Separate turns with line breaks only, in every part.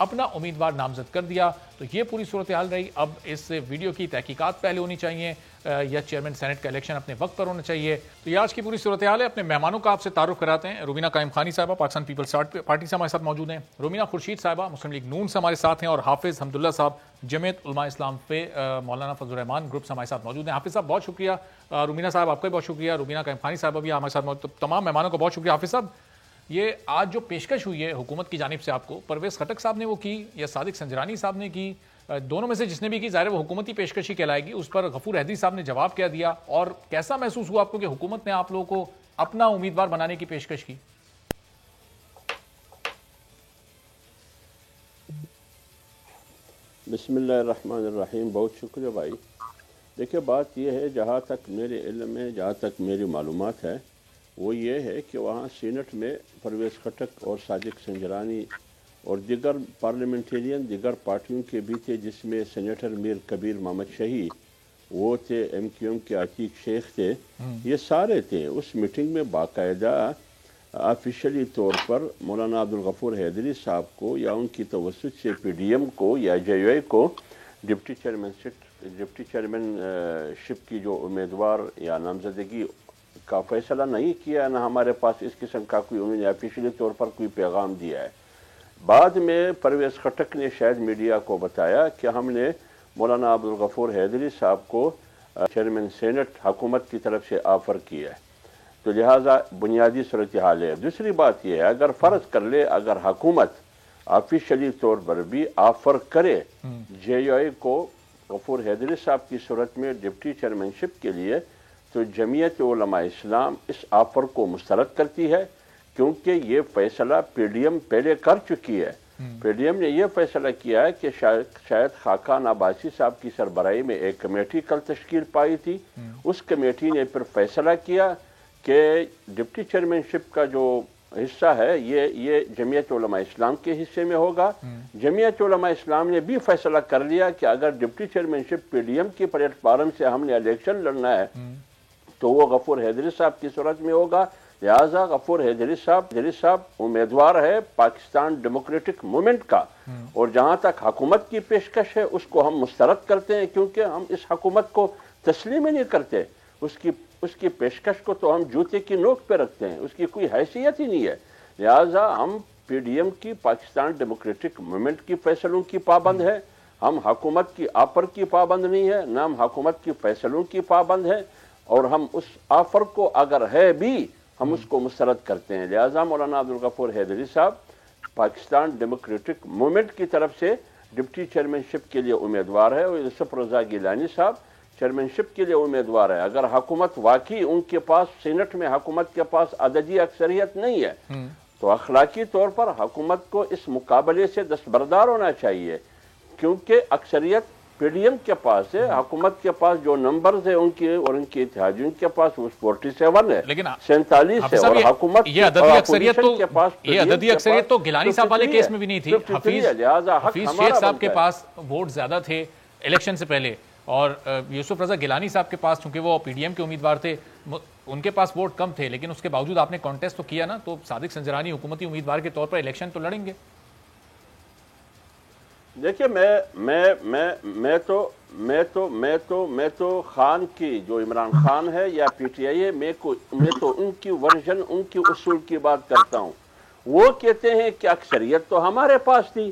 اپنا امیدوار نامزد کر دیا. تو یہ پوری صورتحال رہی. اب اس ویڈیو کی تحقیقات پہلے ہونی چاہیے یا چیئرمین سینٹ کا الیکشن اپنے وقت پر ہونا چاہیے. تو یہ آج کی پوری صورتحال ہے. اپنے مہمانوں کا آپ سے تعارف کراتے ہیں. روبینہ قائم خانی صاحبہ پاکستان پیپلز پارٹی سے ہمارے ساتھ موجود ہیں. روبینہ خورشید صاحبہ مسلم لیگ نون سے ہمارے ساتھ ہیں. اور حافظ حمداللہ صاحب جمعیت علماء اسلام پہ مولانا فضل الرحمان گروپ سے ہمارے ساتھ موجود ہیں. حافظ صاحب بہت شکریہ. روبینہ صاحب آپ کا بہت شکریہ. روبینہ قائم خانی صاحبہ بھی ہمارے ساتھ موجود. تمام مہمانوں کا بہت شکریہ. حافظ صاحب یہ آج جو پیشکش ہوئی ہے حکومت کی جانب سے آپ کو، پرویز خٹک صاحب نے وہ کی یا صادق سنجرانی صاحب نے کی، دونوں میں سے جس نے بھی کی ظاہر وہ حکومتی پیشکش ہی کہلائے گی. اس پر غفور حیدری صاحب نے جواب کیا دیا اور کیسا محسوس ہوا آپ کو کہ حکومت نے آپ لوگوں کو اپنا امیدوار بنانے کی پیشکش کی؟
بسم اللہ الرحمن الرحیم. بہت شکریہ بھائی. دیکھیں بات یہ ہے، جہاں تک میرے علم میں، جہاں تک میری معلومات ہے وہ یہ ہے کہ وہاں سینٹ میں پرویز خٹک اور صادق سنجرانی اور دیگر پارلیمنٹیرین دیگر پارٹیوں کے بھی تھے، جس میں سینیٹر میر کبیر محمد شہی وہ تھے، ایم کیو ایم کے عتیق شیخ تھے، یہ سارے تھے. اس میٹنگ میں باقاعدہ آفیشلی طور پر مولانا عبدالغفور حیدری صاحب کو یا ان کی توسط سے پی ڈی ایم کو یا جے یو اے کو ڈپٹی چیئرمین شپ کی جو امیدوار یا نامزدگی کا فیصلہ نہیں کیا، نہ ہمارے پاس اس قسم کا کوئی انہوں نے آفیشلی طور پر کوئی پیغام دیا ہے. بعد میں پرویز خٹک نے شاید میڈیا کو بتایا کہ ہم نے مولانا عبدالغفور حیدری صاحب کو چیئرمین سینٹ حکومت کی طرف سے آفر کیا ہے. تو لہٰذا بنیادی صورتحال ہے. دوسری بات یہ ہے، اگر فرض کر لے اگر حکومت آفیشلی طور پر بھی آفر کرے جے یو اے کو غفور حیدری صاحب کی صورت میں ڈپٹی چیئرمین شپ کے لیے، تو جمعیت علماء اسلام اس آفر کو مسترد کرتی ہے، کیونکہ یہ فیصلہ پی ڈی ایم پہلے کر چکی ہے. پی ڈی ایم نے یہ فیصلہ کیا ہے کہ شاید خاقان عباسی صاحب کی سربراہی میں ایک کمیٹی کل تشکیل پائی تھی. اس کمیٹی نے پھر فیصلہ کیا کہ ڈپٹی چیئرمین شپ کا جو حصہ ہے یہ جمعیت علماء اسلام کے حصے میں ہوگا. جمعیت علماء اسلام نے بھی فیصلہ کر لیا کہ اگر ڈپٹی چیئرمین شپ پی ڈی ایم کی پلیٹ فارم سے ہم نے الیکشن لڑنا ہے تو وہ غفور حیدری صاحب کی صورت میں ہوگا. لہٰذا غفور حیدری صاحب امیدوار ہے پاکستان ڈیموکریٹک موومنٹ کا، اور جہاں تک حکومت کی پیشکش ہے اس کو ہم مسترد کرتے ہیں، کیونکہ ہم اس حکومت کو تسلیم ہی نہیں کرتے. اس کی پیشکش کو تو ہم جوتے کی نوک پہ رکھتے ہیں، اس کی کوئی حیثیت ہی نہیں ہے. لہٰذا ہم پی ڈی ایم کی پاکستان ڈیموکریٹک موومنٹ کی فیصلوں کی پابند ہے. ہم حکومت کی آفر کی پابند نہیں ہے، نہ ہم حکومت کی فیصلوں کی پابند ہے، اور ہم اس آفر کو اگر ہے بھی ہم اس کو مسترد کرتے ہیں. لہٰذا مولانا عبدالغفور حیدری صاحب پاکستان ڈیموکریٹک موومنٹ کی طرف سے ڈپٹی چیئرمین شپ کے لیے امیدوار ہے، اور یوسف رضا گیلانی صاحب چیئرمین شپ کے لیے امیدوار ہے. اگر حکومت واقعی ان کے پاس سینٹ میں حکومت کے پاس عددی اکثریت نہیں ہے تو اخلاقی طور پر حکومت کو اس مقابلے سے دستبردار ہونا چاہیے، کیونکہ اکثریت پی ڈی ایم کے پاس ہے. حکومت کے پاس جو نمبرز ہیں ان کے اور ان کے اتحادیوں کے پاس 47 ہے،
لیکن
47 ہے، اور حکومت
یہ عددی اکثریت تو گیلانی صاحب والے کیس میں بھی نہیں تھی. حفیظ شیخ صاحب کے پاس ووٹ زیادہ تھے الیکشن سے پہلے، اور یوسف رضا گیلانی صاحب کے پاس چونکہ وہ پی ڈی ایم کے امیدوار تھے ان کے پاس ووٹ کم تھے، لیکن اس کے باوجود آپ نے کانٹیسٹ تو کیا نا. تو صادق سنجرانی حکومتی امیدوار کے طور پر الیکشن تو لڑیں گے.
دیکھیے میں تو خان کی جو عمران خان ہے یا پی ٹی آئی ہے، میں تو ان کی ورژن، ان کی اصول کی بات کرتا ہوں. وہ کہتے ہیں کہ اکثریت تو ہمارے پاس تھی،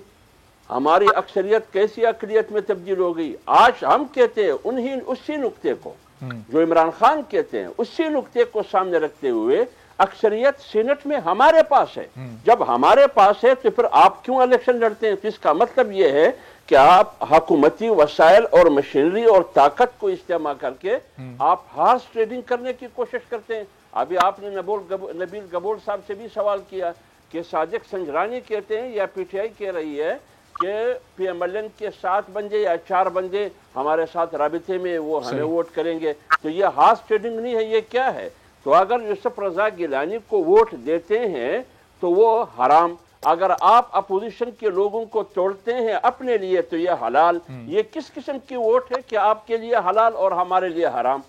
ہماری اکثریت کیسی اقلیت میں تبدیل ہو گئی. آج ہم کہتے ہیں اسی نقطے کو جو عمران خان کہتے ہیں، اسی نقطے کو سامنے رکھتے ہوئے اکثریت سینٹ میں ہمارے پاس ہے. جب ہمارے پاس ہے تو پھر آپ کیوں الیکشن لڑتے ہیں؟ تو اس کا مطلب یہ ہے کہ آپ حکومتی وسائل اور مشینری اور طاقت کو استعمال کر کے آپ ہارس ٹریڈنگ کرنے کی کوشش کرتے ہیں. ابھی آپ نے نبیل گبور صاحب سے بھی سوال کیا کہ صادق سنجرانی کہتے ہیں یا پی ٹی آئی کہہ رہی ہے کہ پی ایم ایل این کے 7 بندے یا 4 بندے ہمارے ساتھ رابطے میں وہ ہمیں ووٹ کریں گے. تو یہ ہارس ٹریڈنگ نہیں ہے، یہ کیا ہے؟ تو اگر یوسف رضا گیلانی کو ووٹ دیتے ہیں تو وہ حرام، اگر آپ اپوزیشن کے لوگوں کو توڑتے ہیں اپنے لیے تو یہ حلال. یہ کس قسم کی ووٹ ہے کہ آپ کے لیے حلال اور ہمارے لیے حرام؟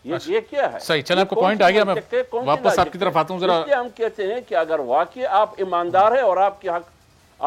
یہ کیا ہے؟
صحیح، چلیں آپ کو پوائنٹ آ گیا، میں واپس آپ کی طرف آتا ہوں ذرا.
ہم کہتے ہیں کہ اگر واقعی آپ ایماندار ہیں اور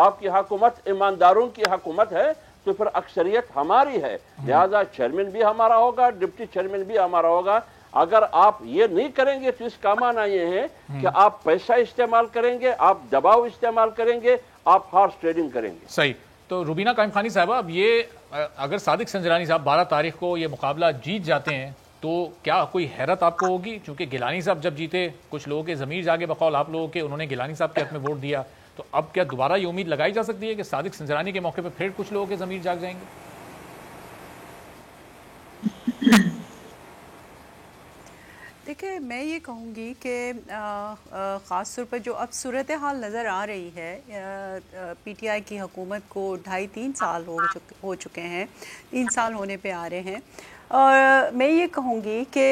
آپ کی حکومت ایمانداروں کی حکومت ہے تو پھر اکثریت ہماری ہے، لہذا چیئرمین بھی ہمارا ہوگا، ڈپٹی چیئرمین بھی ہمارا ہوگا۔ اگر آپ یہ نہیں کریں گے تو اس کا معنی یہ ہے کہ آپ پیسہ استعمال کریں گے، آپ دباؤ استعمال کریں گے، آپ ہارس ٹریڈنگ کریں گے۔
صحیح۔ تو روبینہ قائم خانی صاحبہ، اب یہ اگر صادق سنجرانی صاحب 12 تاریخ کو یہ مقابلہ جیت جاتے ہیں تو کیا کوئی حیرت آپ کو ہوگی؟ چونکہ گیلانی صاحب جب جیتے کچھ لوگوں کے ضمیر جاگے بقول آپ لوگوں کے، انہوں نے گیلانی صاحب کے حق میں ووٹ دیا، تو اب کیا دوبارہ یہ امید لگائی جا سکتی ہے کہ صادق سنجرانی کے موقع پہ پھر کچھ لوگوں کے ضمیر جاگ جائیں گے؟
دیکھیں، میں یہ کہوں گی کہ خاص طور پر جو اب صورتحال نظر آ رہی ہے، پی ٹی آئی کی حکومت کو 2.5-3 سال ہو چکے ہیں، 3 سال ہونے پہ آ رہے ہیں، اور میں یہ کہوں گی کہ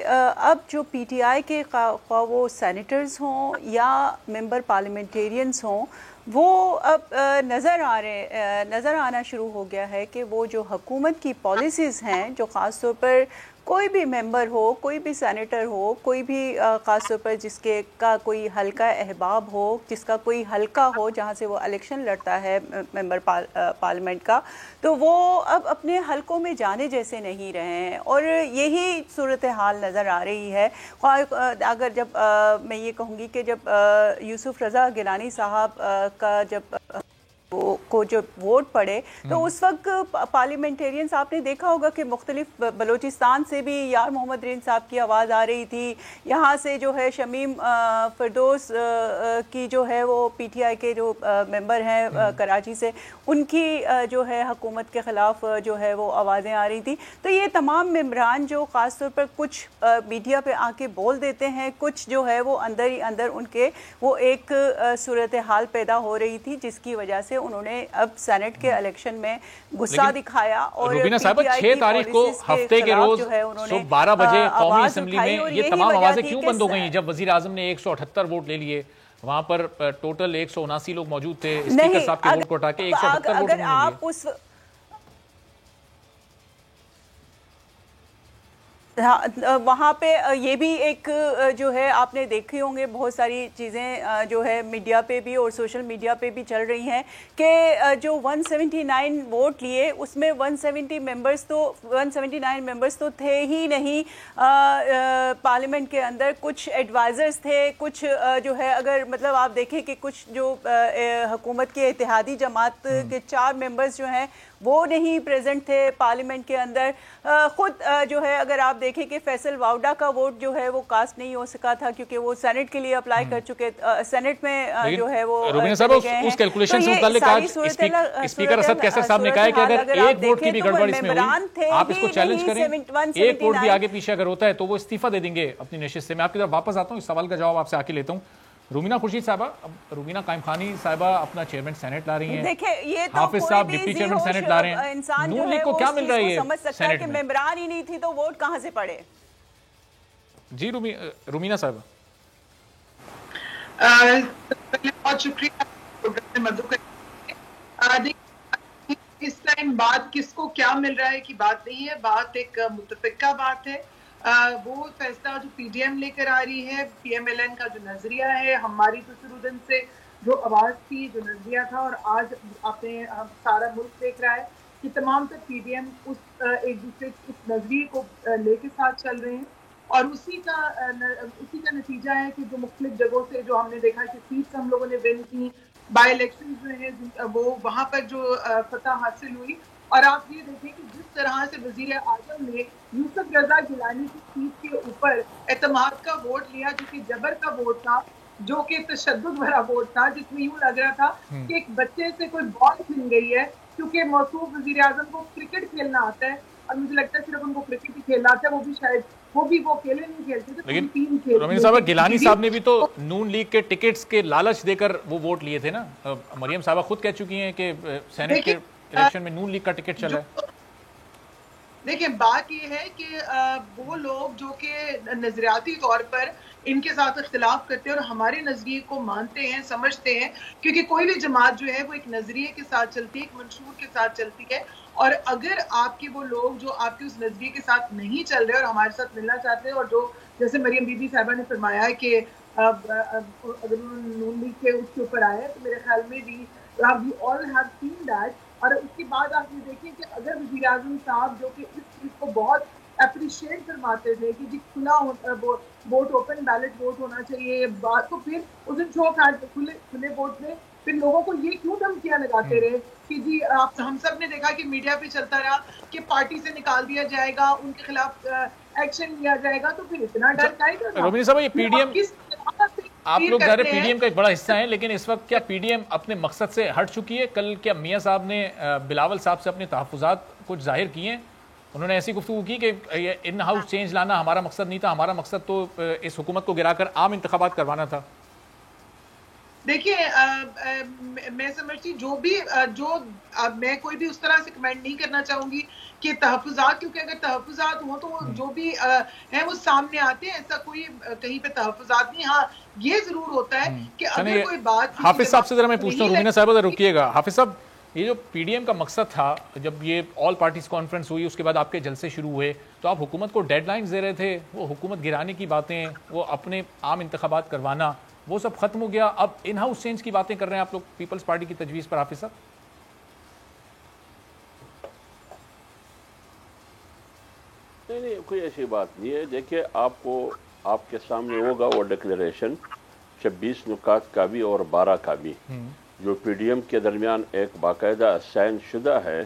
اب جو پی ٹی آئی کے خواہ وہ سینیٹرز ہوں یا ممبر پارلیمنٹیرینز ہوں، وہ اب نظر آنا شروع ہو گیا ہے کہ وہ جو حکومت کی پالیسیز ہیں، جو خاص طور پر کوئی بھی ممبر ہو، کوئی بھی سینیٹر ہو، کوئی بھی خاص طور پر جس کا کوئی حلقہ احباب ہو، جس کا کوئی حلقہ ہو جہاں سے وہ الیکشن لڑتا ہے ممبر پارلیمنٹ کا، تو وہ اب اپنے حلقوں میں جانے جیسے نہیں رہے ہیں، اور یہی صورتحال نظر آ رہی ہے۔ اگر جب میں یہ کہوں گی کہ جب یوسف رضا گیلانی صاحب کا جب کو جو ووٹ پڑے تو اس وقت پارلیمنٹیرینز آپ نے دیکھا ہوگا کہ مختلف بلوچستان سے بھی یار محمد رین صاحب کی آواز آ رہی تھی، یہاں سے جو ہے شمیم فردوس کی جو ہے وہ پی ٹی آئی کے جو ممبر ہیں کراچی سے، ان کی جو ہے حکومت کے خلاف جو ہے وہ آوازیں آ رہی تھی۔ تو یہ تمام ممبران جو خاص طور پر کچھ میڈیا پہ آ کے بول دیتے ہیں، کچھ جو ہے وہ اندر ہی اندر ان کے وہ ایک صورتحال پیدا ہو رہی تھی جس کی وجہ سے انہوں نے اب سینٹ کے الیکشن میں غصہ دکھایا، اور
روبینہ صاحبہ 6 تاریخ کو ہفتے کے روز صبح 12 بجے قومی اسمبلی میں یہ تمام آوازیں کیوں بند ہو گئیں جب وزیر اعظم نے 178 ووٹ لے لیے؟ وہاں پر ٹوٹل 179 لوگ موجود تھے، اسپیکر صاحب کے ووٹ کو ہٹا کے 178 ووٹ انہوں نے لیے۔
وہاں پہ یہ بھی ایک جو ہے آپ نے دیکھے ہوں گے بہت ساری چیزیں جو ہے میڈیا پہ بھی اور سوشل میڈیا پہ بھی چل رہی ہیں کہ جو 179 ووٹ لیے اس میں 179 ممبرز تو تھے ہی نہیں پارلیمنٹ کے اندر، کچھ ایڈوائزرز تھے، کچھ جو ہے اگر مطلب آپ دیکھیں کہ کچھ جو حکومت کے اتحادی جماعت کے 4 ممبرز جو ہیں وہ نہیں پریزنٹ تھے پارلیمنٹ کے اندر۔ خود جو ہے اگر آپ دیکھیں کہ فیصل واؤڈا کا ووٹ جو ہے وہ کاسٹ نہیں ہو سکا تھا کیونکہ وہ سینٹ کے لیے اپلائی کر چکے، سینٹ میں جو ہے وہ
روبینہ صاحب اس کیلکولیشن سے متعلق آج اسپیکر اسد کیسر صاحب نے کہا ہے کہ اگر ایک ووٹ کی بھی گڑبڑ اس میں ہوئی آپ اس کو چیلنج کریں، ایک ووٹ بھی آگے پیچھے اگر ہوتا ہے تو وہ استعفیٰ دے دیں گے اپنی نشست سے۔ میں آپ کی طرف واپس آتا ہوں، اس سوال کا جواب آپ سے آ کے لیتا ہوں۔ رومینہ خورشید صاحبہ، رومینہ قائم خانی صاحبہ اپنا چیئرمین سینٹ لا رہی ہیں، حافظ صاحب ڈپٹی چیئرمین سینٹ لا رہے ہیں، نون لیگ کو کیا مل رہا ہے یہ سینٹ میں؟
ممبران ہی نہیں تھی تو ووٹ کہاں سے پڑے؟
جی رومینہ صاحبہ بہت شکریہ مدعو کرنے۔ اس ٹائم بات کس کو کیا مل رہا ہے کی بات نہیں ہے، بات ایک متفقہ بات ہے۔ وہ فیصلہ جو پی ڈی ایم لے کر آ رہی ہے، پی ایم ایل این کا جو نظریہ ہے، ہماری تو شروع دن سے جو آواز تھی، جو نظریہ تھا، اور آج آپ نے سارا ملک دیکھ رہا ہے کہ تمام تک پی ڈی ایم ایک دوسرے اس نظریے کو لے کے ساتھ چل رہے ہیں، اور اسی کا نتیجہ ہے کہ جو مختلف جگہوں سے جو ہم نے دیکھا کہ سیٹس ہم لوگوں نے ون کی، بائی الیکشن جو ہیں وہ وہاں پر جو فتح حاصل ہوئی، اور آپ یہ دیکھیں کہ جس طرح سے وزیر اعظم نے یوسف رضا گیلانی کی سیٹ کے اوپر اعتماد کا ووٹ لیا جو کہ جبر کا ووٹ تھا، جو کہ تشدد بھرا ووٹ تھا، جس میں یوں لگ رہا تھا کہ ایک بچے سے کوئی بال چھن گئی ہے، کیونکہ موصوف وزیر اعظم کو کرکٹ کھیلنا آتا ہے، اور مجھے لگتا ہے صرف ان کو کرکٹ ہی کھیلنا آتا ہے، وہ بھی شاید وہ اکیلے نہیں کھیلتے تھے، پوری ٹیم کھیلتی ہے۔
رومینہ صاحبہ گیلانی صاحب نے بھی تو نون لیگ کے ٹکٹس کے لالچ دے کر وہ ووٹ لیے تھے نا، مریم صاحبہ خود کہہ چکی ہیں کہ سینٹ کے الیکشن میں نون لیگ کا ٹکٹ چلا ہے۔
دیکھیں بات یہ ہے کہ وہ لوگ جو کہ نظریاتی طور پر ان کے ساتھ اختلاف کرتے ہیں اور ہمارے نظریے کو مانتے ہیں، سمجھتے ہیں، کیونکہ کوئی بھی جماعت جو ہے وہ ایک نظریے کے ساتھ چلتی ہے، ایک منشور کے ساتھ چلتی ہے، اور اگر آپ کے وہ لوگ جو آپ کے اس نظریے کے ساتھ نہیں چل رہے اور ہمارے ساتھ ملنا چاہتے ہیں، اور جو جیسے مریم بی بی صاحبہ نے فرمایا کہ اگر انہوں نے نون لیگ کے اس کے اوپر آئے تو میرے خیال میں بھی we all have seen that. اور اس کے بعد آپ یہ دیکھیں کہ اگر وزیر اعظم صاحب جو کہ اس چیز کو بہت اپریشیٹ فرماتے تھے کہ جی کھلا ووٹ اوپن بیلٹ ووٹ ہونا چاہیے بات، تو پھر اس دن چوک کھلے ووٹ میں پھر لوگوں کو یہ کیوں دھمکیاں لگاتے رہے کہ جی آپ ہم سب نے دیکھا کہ میڈیا پہ چلتا رہا کہ پارٹی سے نکال دیا جائے گا، ان کے خلاف ایکشن لیا جائے گا، تو پھر اتنا ڈر کائے گا؟
رومینی صاحب یہ پی ڈی ایم آپ لوگ ظاہر پی ڈی ایم کا ایک بڑا حصہ ہیں، لیکن اس وقت کیا پی ڈی ایم اپنے مقصد سے ہٹ چکی ہے؟ کل کیا میاں صاحب نے بلاول صاحب سے اپنے تحفظات کچھ ظاہر کیے ہیں؟ انہوں نے ایسی گفتگو کی کہ ان ہاؤس چینج لانا ہمارا مقصد نہیں تھا، ہمارا مقصد تو اس حکومت کو گرا کر عام انتخابات کروانا تھا؟
دیکھیے میں سمجھتی جو میں کوئی بھی اس طرح سے کمنٹ نہیں کرنا چاہوں گی کہ تحفظات، کیونکہ اگر تحفظات ہوں تو جو بھی ہیں وہ سامنے آتے ہیں، ایسا کوئی کہیں پہ تحفظات نہیں. ہاں یہ ضرور ہوتا ہے کہ اگر کوئی بات
حافظ صاحب سے ذرا میں پوچھتا ہوں، رومینہ صاحبہ ذرا رکیے گا. حافظ صاحب یہ جو پی ڈی ایم کا مقصد تھا جب یہ آل پارٹیز کانفرنس ہوئی اس کے بعد آپ کے جلسے شروع ہوئے تو آپ حکومت کو ڈیڈ لائنز دے رہے تھے، وہ حکومت گرانے کی باتیں، وہ اپنے عام انتخابات کروانا، وہ سب ختم ہو گیا. اب ان ہاؤس چینج کی باتیں کر رہے ہیں آپ لوگ پیپلز پارٹی کی تجویز پر. حافظ صاحب
نہیں کوئی ایسی بات نہیں ہے. دیکھیے آپ کے سامنے ہوگا وہ ڈکلیریشن 26 نکات کا بھی اور 12 کا بھی جو پی ڈی ایم کے درمیان ایک باقاعدہ سائن شدہ ہے.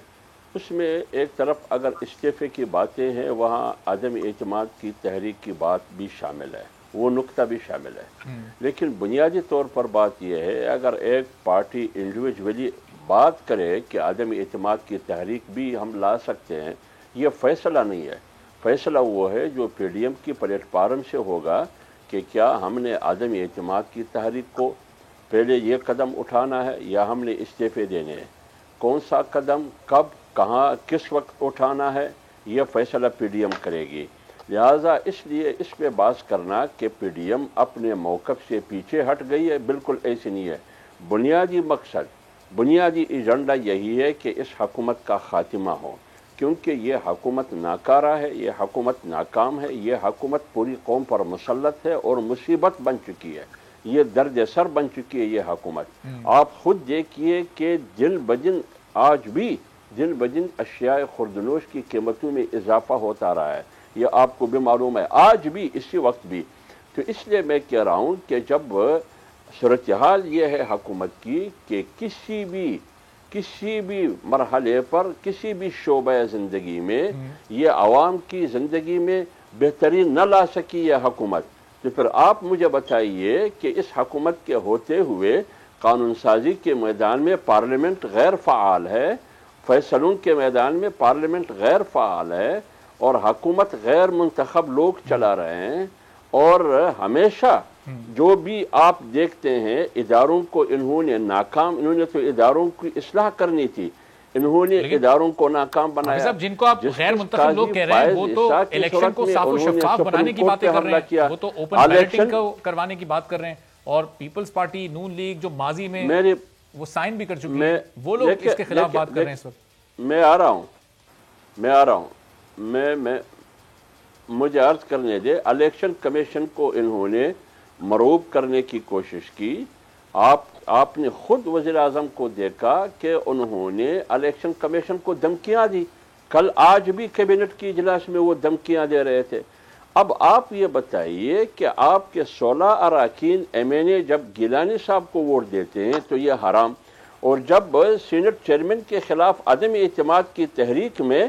اس میں ایک طرف اگر استعفے کی باتیں ہیں وہاں عدم اعتماد کی تحریک کی بات بھی شامل ہے، وہ نقطہ بھی شامل ہے. لیکن بنیادی طور پر بات یہ ہے اگر ایک پارٹی انڈیویجولی بات کرے کہ عدم اعتماد کی تحریک بھی ہم لا سکتے ہیں، یہ فیصلہ نہیں ہے. فیصلہ وہ ہے جو پی ڈی ایم کی پلیٹ فارم سے ہوگا کہ کیا ہم نے عدم اعتماد کی تحریک کو پہلے یہ قدم اٹھانا ہے یا ہم نے استعفے دینے ہیں. کون سا قدم کب کہاں کس وقت اٹھانا ہے یہ فیصلہ پی ڈی ایم کرے گی. لہٰذا اس لیے اس پہ بات کرنا کہ پی ڈی ایم اپنے موقف سے پیچھے ہٹ گئی ہے، بالکل ایسی نہیں ہے. بنیادی مقصد، بنیادی ایجنڈا یہی ہے کہ اس حکومت کا خاتمہ ہو، کیونکہ یہ حکومت ناکارہ ہے، یہ حکومت ناکام ہے، یہ حکومت پوری قوم پر مسلط ہے اور مصیبت بن چکی ہے، یہ درد سر بن چکی ہے یہ حکومت. آپ خود دیکھیے کہ دن بدن آج بھی دن بدن اشیاء خوردنوش کی قیمتوں میں اضافہ ہوتا رہا ہے، یہ آپ کو بھی معلوم ہے آج بھی اسی وقت بھی. تو اس لیے میں کہہ رہا ہوں کہ جب صورتحال یہ ہے حکومت کی کہ کسی بھی مرحلے پر کسی بھی شعبہ زندگی میں یہ عوام کی زندگی میں بہتری نہ لا سکی یہ حکومت، تو پھر آپ مجھے بتائیے کہ اس حکومت کے ہوتے ہوئے قانون سازی کے میدان میں پارلیمنٹ غیر فعال ہے، فیصلوں کے میدان میں پارلیمنٹ غیر فعال ہے اور حکومت غیر منتخب لوگ چلا رہے ہیں، اور ہمیشہ جو بھی آپ دیکھتے ہیں اداروں کو انہوں نے تو اداروں کی اصلاح کرنی تھی، انہوں نے اداروں کو ناکام بنایا.
صاحب جن کو آپ غیر منتخب لوگ کہہ رہے ہیں وہ تو الیکشن کو صاف و شفاف بنانے کی باتیں کر رہے ہیں، وہ تو اوپن بیلٹنگ کو کروانے کی بات کر رہے ہیں، اور پیپلز پارٹی نون لیگ جو ماضی میں وہ سائن بھی کر چکی ہے وہ لوگ اس کے خلاف بات کر رہے ہیں اس وقت.
میں آ رہا ہوں مجھے عرض کرنے دے. الیکشن کمیشن کو انہوں نے مروب کرنے کی کوشش کی. آپ نے خود وزیر اعظم کو دیکھا کہ انہوں نے الیکشن کمیشن کو دھمکیاں دی. کل آج بھی کیبنٹ کی اجلاس میں وہ دھمکیاں دے رہے تھے. اب آپ یہ بتائیے کہ آپ کے 16 اراکین ایم این اے جب گیلانی صاحب کو ووٹ دیتے ہیں تو یہ حرام، اور جب سینٹ چیئرمین کے خلاف عدم اعتماد کی تحریک میں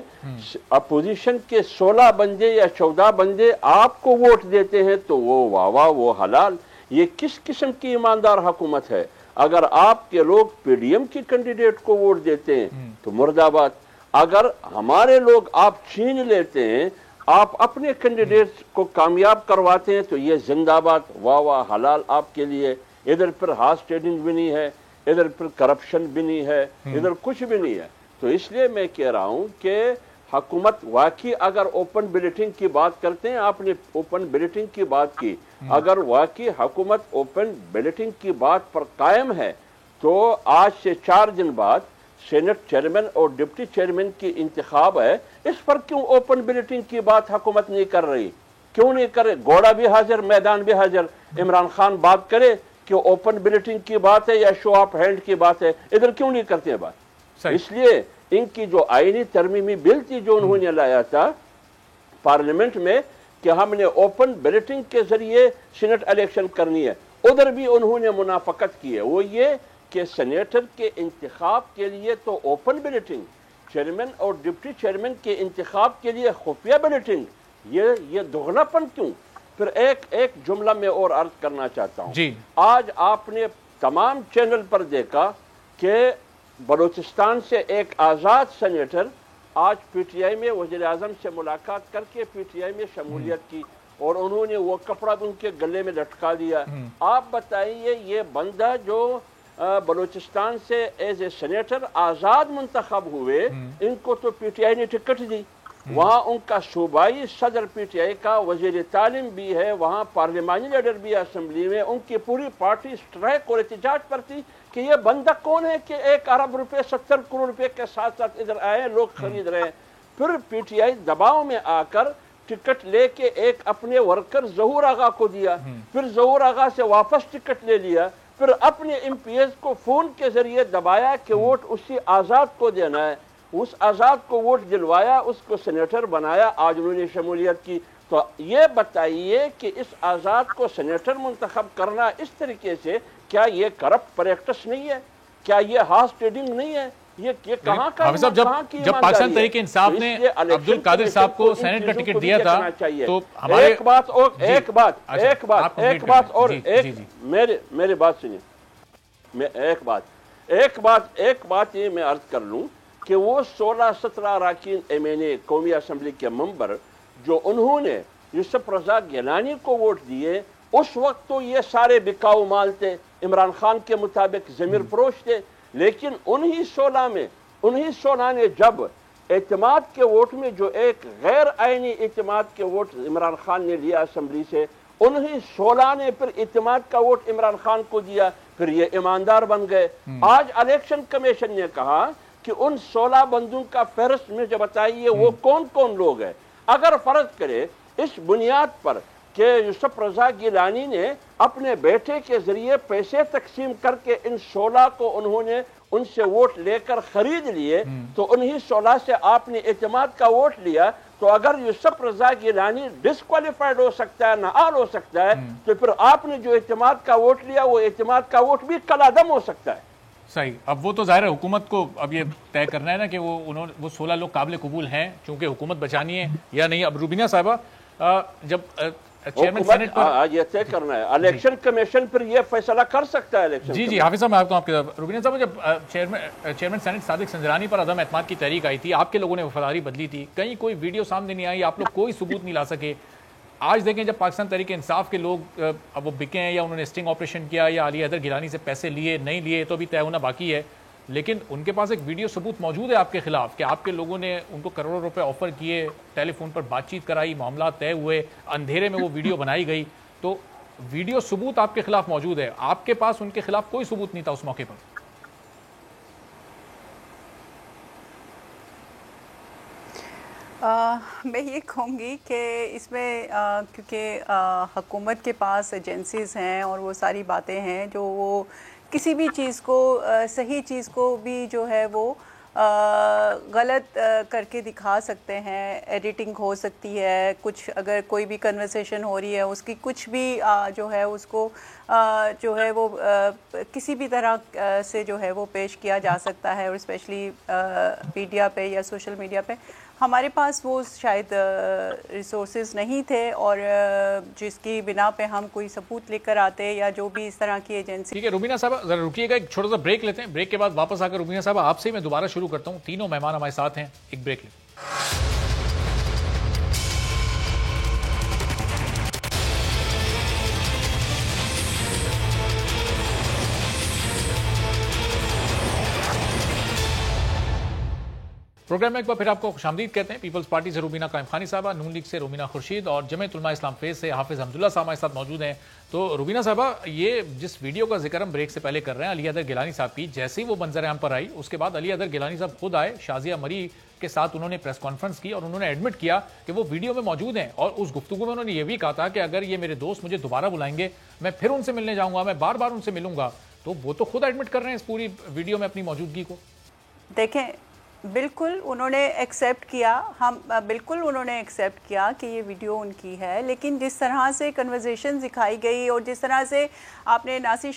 اپوزیشن کے 16 بندے یا 14 بندے آپ کو ووٹ دیتے ہیں تو وہ واہ وہ حلال. یہ کس قسم کی ایماندار حکومت ہے؟ اگر آپ کے لوگ پی ڈی ایم کی کینڈیڈیٹ کو ووٹ دیتے ہیں تو مرد آباد. اگر ہمارے لوگ آپ چھین لیتے ہیں، آپ اپنے کینڈیڈیٹ کو کامیاب کرواتے ہیں تو یہ زندہ آباد، واہ حلال آپ کے لیے. ادھر پھر ہارس ٹریڈنگ بھی نہیں ہے، ادھر پھر کرپشن بھی نہیں ہے، ادھر کچھ بھی نہیں ہے. تو اس لیے میں کہہ رہا ہوں کہ حکومت واقعی اگر اوپن بیلٹنگ کی بات کرتے ہیں، آپ نے اوپن بیلٹنگ کی بات کی، اگر واقعی حکومت اوپن بیلٹنگ کی بات پر قائم ہے تو آج سے 4 دن بعد سینٹ چیئرمین اور ڈپٹی چیئرمین کی انتخاب ہے. اس پر کیوں اوپن بیلٹنگ کی بات حکومت نہیں کر رہی؟ کیوں نہیں کرے؟ گھوڑا بھی حاضر، میدان بھی حاضر. عمران خان بات کرے کہ اوپن بلیٹنگ کی بات ہے یا شو آف ہینڈ کی بات ہے، ادھر کیوں نہیں کرتے ہیں بات؟ اس لیے ان کی جو آئینی ترمیمی بل تھی جو انہوں نے لایا تھا پارلیمنٹ میں کہ ہم نے اوپن بلیٹنگ کے ذریعے سینٹ الیکشن کرنی ہے، ادھر بھی انہوں نے منافقت کی ہے۔ وہ یہ کہ سینیٹر کے انتخاب کے لیے تو اوپن بلیٹنگ، چیئرمین اور ڈپٹی چیئرمین کے انتخاب کے لیے خفیہ بلیٹنگ، یہ دگنا پن کیوں؟ پھر ایک جملہ میں اور عرض کرنا چاہتا ہوں
جی۔
آج آپ نے تمام چینل پر دیکھا کہ بلوچستان سے ایک آزاد سینیٹر آج پی ٹی آئی میں وزیر اعظم سے ملاقات کر کے پی ٹی آئی میں شمولیت کی اور انہوں نے وہ کپڑا ان کے گلے میں لٹکا دیا۔ آپ بتائیے یہ بندہ جو بلوچستان سے ایز اے سینیٹر آزاد منتخب ہوئے، ان کو تو پی ٹی آئی نے ٹکٹ دی، وہاں ان کا صوبائی صدر پی ٹی آئی کا وزیر تعلیم بھی ہے، وہاں پارلیمانی لیڈر بھی اسمبلی میں، ان کی پوری پارٹی اسٹرائک اور احتجاج پر تھی کہ یہ بندہ کون ہے کہ 1 ارب روپے 70 کروڑ روپے کے ساتھ ساتھ ادھر آئے لوگ خرید رہے ہیں۔ پھر پی ٹی آئی دباؤ میں آ کر ٹکٹ لے کے ایک اپنے ورکر ظہور آغا کو دیا، پھر ظہور آغا سے واپس ٹکٹ لے لیا، پھر اپنے ایم پی ایز کو فون کے ذریعے دبایا کہ ووٹ اسی آزاد کو دینا ہے، اس آزاد کو ووٹ دلوایا، اس کو سینیٹر بنایا، آج انہوں نے شمولیت کی۔ تو یہ بتائیے کہ اس آزاد کو سینیٹر منتخب کرنا اس طریقے سے کیا یہ کرپٹ پریکٹس نہیں ہے؟ کیا یہ ہارس ٹریڈنگ نہیں ہے؟ یہ کہاں کا
حافظ صاحب جب پاکستان تحریک انصاف نے عبد القادر صاحب کو سینیٹ کا ٹکٹ دیا تھا تو ہمارے
ایک بات اور میرے بات سنیے، میں ایک بات یہ میں عرض کر لوں کہ وہ 16-17 اراکین ایم این اے قومی اسمبلی کے ممبر جو انہوں نے یوسف رضا گیلانی کو ووٹ دیے، اس وقت تو یہ سارے بکاؤ مال تھے، عمران خان کے مطابق ضمیر فروش تھے، لیکن انہی 16 نے جب اعتماد کے ووٹ میں جو ایک غیر آئینی اعتماد کے ووٹ عمران خان نے لیا اسمبلی سے، انہی 16 نے پھر اعتماد کا ووٹ عمران خان کو دیا، پھر یہ ایماندار بن گئے۔ آج الیکشن کمیشن نے کہا کہ ان 16 بندوں کا فہرست میں جو بتائیے وہ کون کون لوگ ہیں۔ اگر فرض کرے اس بنیاد پر کہ یوسف رضا گیلانی نے اپنے بیٹے کے ذریعے پیسے تقسیم کر کے ان 16 کو انہوں نے ان سے ووٹ لے کر خرید لیے، تو انہی 16 سے آپ نے اعتماد کا ووٹ لیا، تو اگر یوسف رضا گیلانی ڈسکوالیفائڈ ہو سکتا ہے، نااہل ہو سکتا ہے، تو پھر آپ نے جو اعتماد کا ووٹ لیا وہ اعتماد کا ووٹ بھی کالعدم ہو سکتا ہے۔
صحیح۔ اب وہ تو ظاہر ہے حکومت کو اب یہ طے کرنا ہے نا کہ وہ 16 لوگ قابل قبول ہیں چونکہ حکومت بچانی ہے یا نہیں۔ اب روبینہ صاحبہ جب چیئرمین سینٹ پر
یہ طے کرنا ہے، الیکشن کمیشن پھر یہ فیصلہ کر سکتا ہے الیکشن۔
جی حافظ صاحب میں آپ کی طرف روبینہ صاحب، جب چیئرمین سینٹ صادق سنجرانی پر عدم اعتماد کی تحریک آئی تھی، آپ کے لوگوں نے وفاداری بدلی تھی، کہیں کوئی ویڈیو سامنے نہیں آئی، آپ لوگ کوئی ثبوت نہیں لا سکے۔ آج دیکھیں جب پاکستان تحریک انصاف کے لوگ اب وہ بکے ہیں یا انہوں نے اسٹنگ آپریشن کیا یا علی حیدر گیلانی سے پیسے لیے نہیں لیے تو بھی طے ہونا باقی ہے، لیکن ان کے پاس ایک ویڈیو ثبوت موجود ہے آپ کے خلاف کہ آپ کے لوگوں نے ان کو کروڑوں روپے آفر کیے، ٹیلی فون پر بات چیت کرائی، معاملات طے ہوئے، اندھیرے میں وہ ویڈیو بنائی گئی، تو ویڈیو ثبوت آپ کے خلاف موجود ہے، آپ کے پاس ان کے خلاف کوئی ثبوت نہیں تھا اس موقع پر۔
میں یہ کہوں گی کہ اس میں کیونکہ حکومت کے پاس ایجنسیز ہیں اور وہ ساری باتیں ہیں جو وہ کسی بھی چیز کو صحیح چیز کو بھی جو ہے وہ غلط کر کے دکھا سکتے ہیں، ایڈیٹنگ ہو سکتی ہے، کچھ اگر کوئی بھی کنورسیشن ہو رہی ہے اس کی کچھ بھی جو ہے اس کو جو ہے وہ کسی بھی طرح سے جو ہے وہ پیش کیا جا سکتا ہے، اور اسپیشلی میڈیا پہ یا سوشل میڈیا پہ ہمارے پاس وہ شاید ریسورسز نہیں تھے، اور جس کی بنا پہ ہم کوئی ثبوت لے کر آتے یا جو بھی اس طرح کی ایجنسی۔
ٹھیک ہے روبینہ صاحبہ ذرا رکیے گا، ایک چھوٹا سا بریک لیتے ہیں، بریک کے بعد واپس آ کر روبینہ صاحبہ آپ سے میں دوبارہ شروع کرتا ہوں، تینوں مہمان ہمارے ساتھ ہیں، ایک بریک لیتے ہیں۔ پروگرام میں ایک بار پھر آپ کو خوش آمدید کہتے ہیں۔ پیپلز پارٹی سے روبینہ قائم خانی صاحبہ، نون لیگ سے رومینہ خورشید اور جمعیت علماء اسلام فیض سے حافظ حمداللہ صاحب ہمارے ساتھ موجود ہیں۔ تو روبینہ صاحبہ، یہ جس ویڈیو کا ذکر ہم بریک سے پہلے کر رہے ہیں علی حیدر گیلانی صاحب کی، جیسے ہی وہ منظر عام پر آئی اس کے بعد علی حیدر گیلانی صاحب خود آئے، شازیہ مری کے ساتھ انہوں نے پریس کانفرنس کی اور انہوں نے ایڈمٹ کیا کہ وہ ویڈیو میں موجود ہیں, اور اس گفتگو میں انہوں نے یہ بھی کہا تھا کہ اگر یہ میرے دوست مجھے دوبارہ بلائیں گے میں پھر ان سے ملنے جاؤں گا, میں بار بار ان سے ملوں گا. تو وہ تو خود ایڈمٹ کر رہے ہیں اس پوری ویڈیو میں اپنی موجودگی کو.
دیکھیں بالکل انہوں نے ایکسیپٹ کیا, بالکل انہوں نے ایکسیپٹ کیا کہ یہ ویڈیو ان کی ہے, لیکن جس طرح سے کنورزیشن دکھائی گئی اور جس طرح سے آپ نے ناصر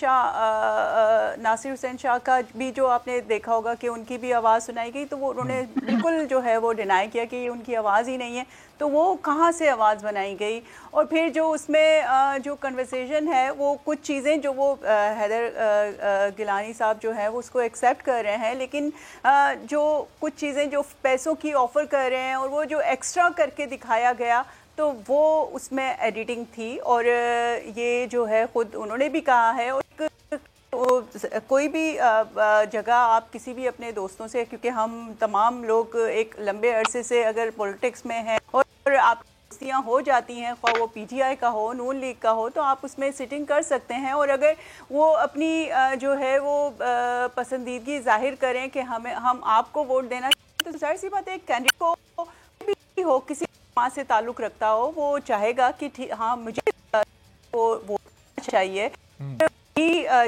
حسین شاہ کا بھی جو آپ نے دیکھا ہوگا کہ ان کی بھی آواز سنائی گئی, تو وہ انہوں نے بالکل جو ہے وہ ڈینائی کیا کہ یہ ان کی آواز ہی نہیں ہے. تو وہ کہاں سے آواز بنائی گئی؟ اور پھر جو اس میں جو کنورسیشن ہے وہ کچھ چیزیں جو وہ حیدر گیلانی صاحب جو ہے وہ اس کو ایکسیپٹ کر رہے ہیں, لیکن جو کچھ چیزیں جو پیسوں کی آفر کر رہے ہیں اور وہ جو ایکسٹرا کر کے دکھایا گیا تو وہ اس میں ایڈیٹنگ تھی. اور یہ جو ہے خود انہوں نے بھی کہا ہے, اور کوئی بھی جگہ آپ کسی بھی اپنے دوستوں سے, کیونکہ ہم تمام لوگ ایک لمبے عرصے سے اگر پولیٹکس میں ہیں اور آپ دوستیاں ہو جاتی ہیں, خواہ وہ پی ٹی آئی کا ہو, نون لیگ کا ہو, تو آپ اس میں سٹنگ کر سکتے ہیں. اور اگر وہ اپنی جو ہے وہ پسندیدگی ظاہر کریں کہ ہم آپ کو ووٹ دینا, تو ظاہر سی بات ہے ایک کینڈیڈیٹ کو بھی ہو, کسی جماعت سے تعلق رکھتا ہو, وہ چاہے گا کہ ہاں مجھے وہ ووٹ چاہیے.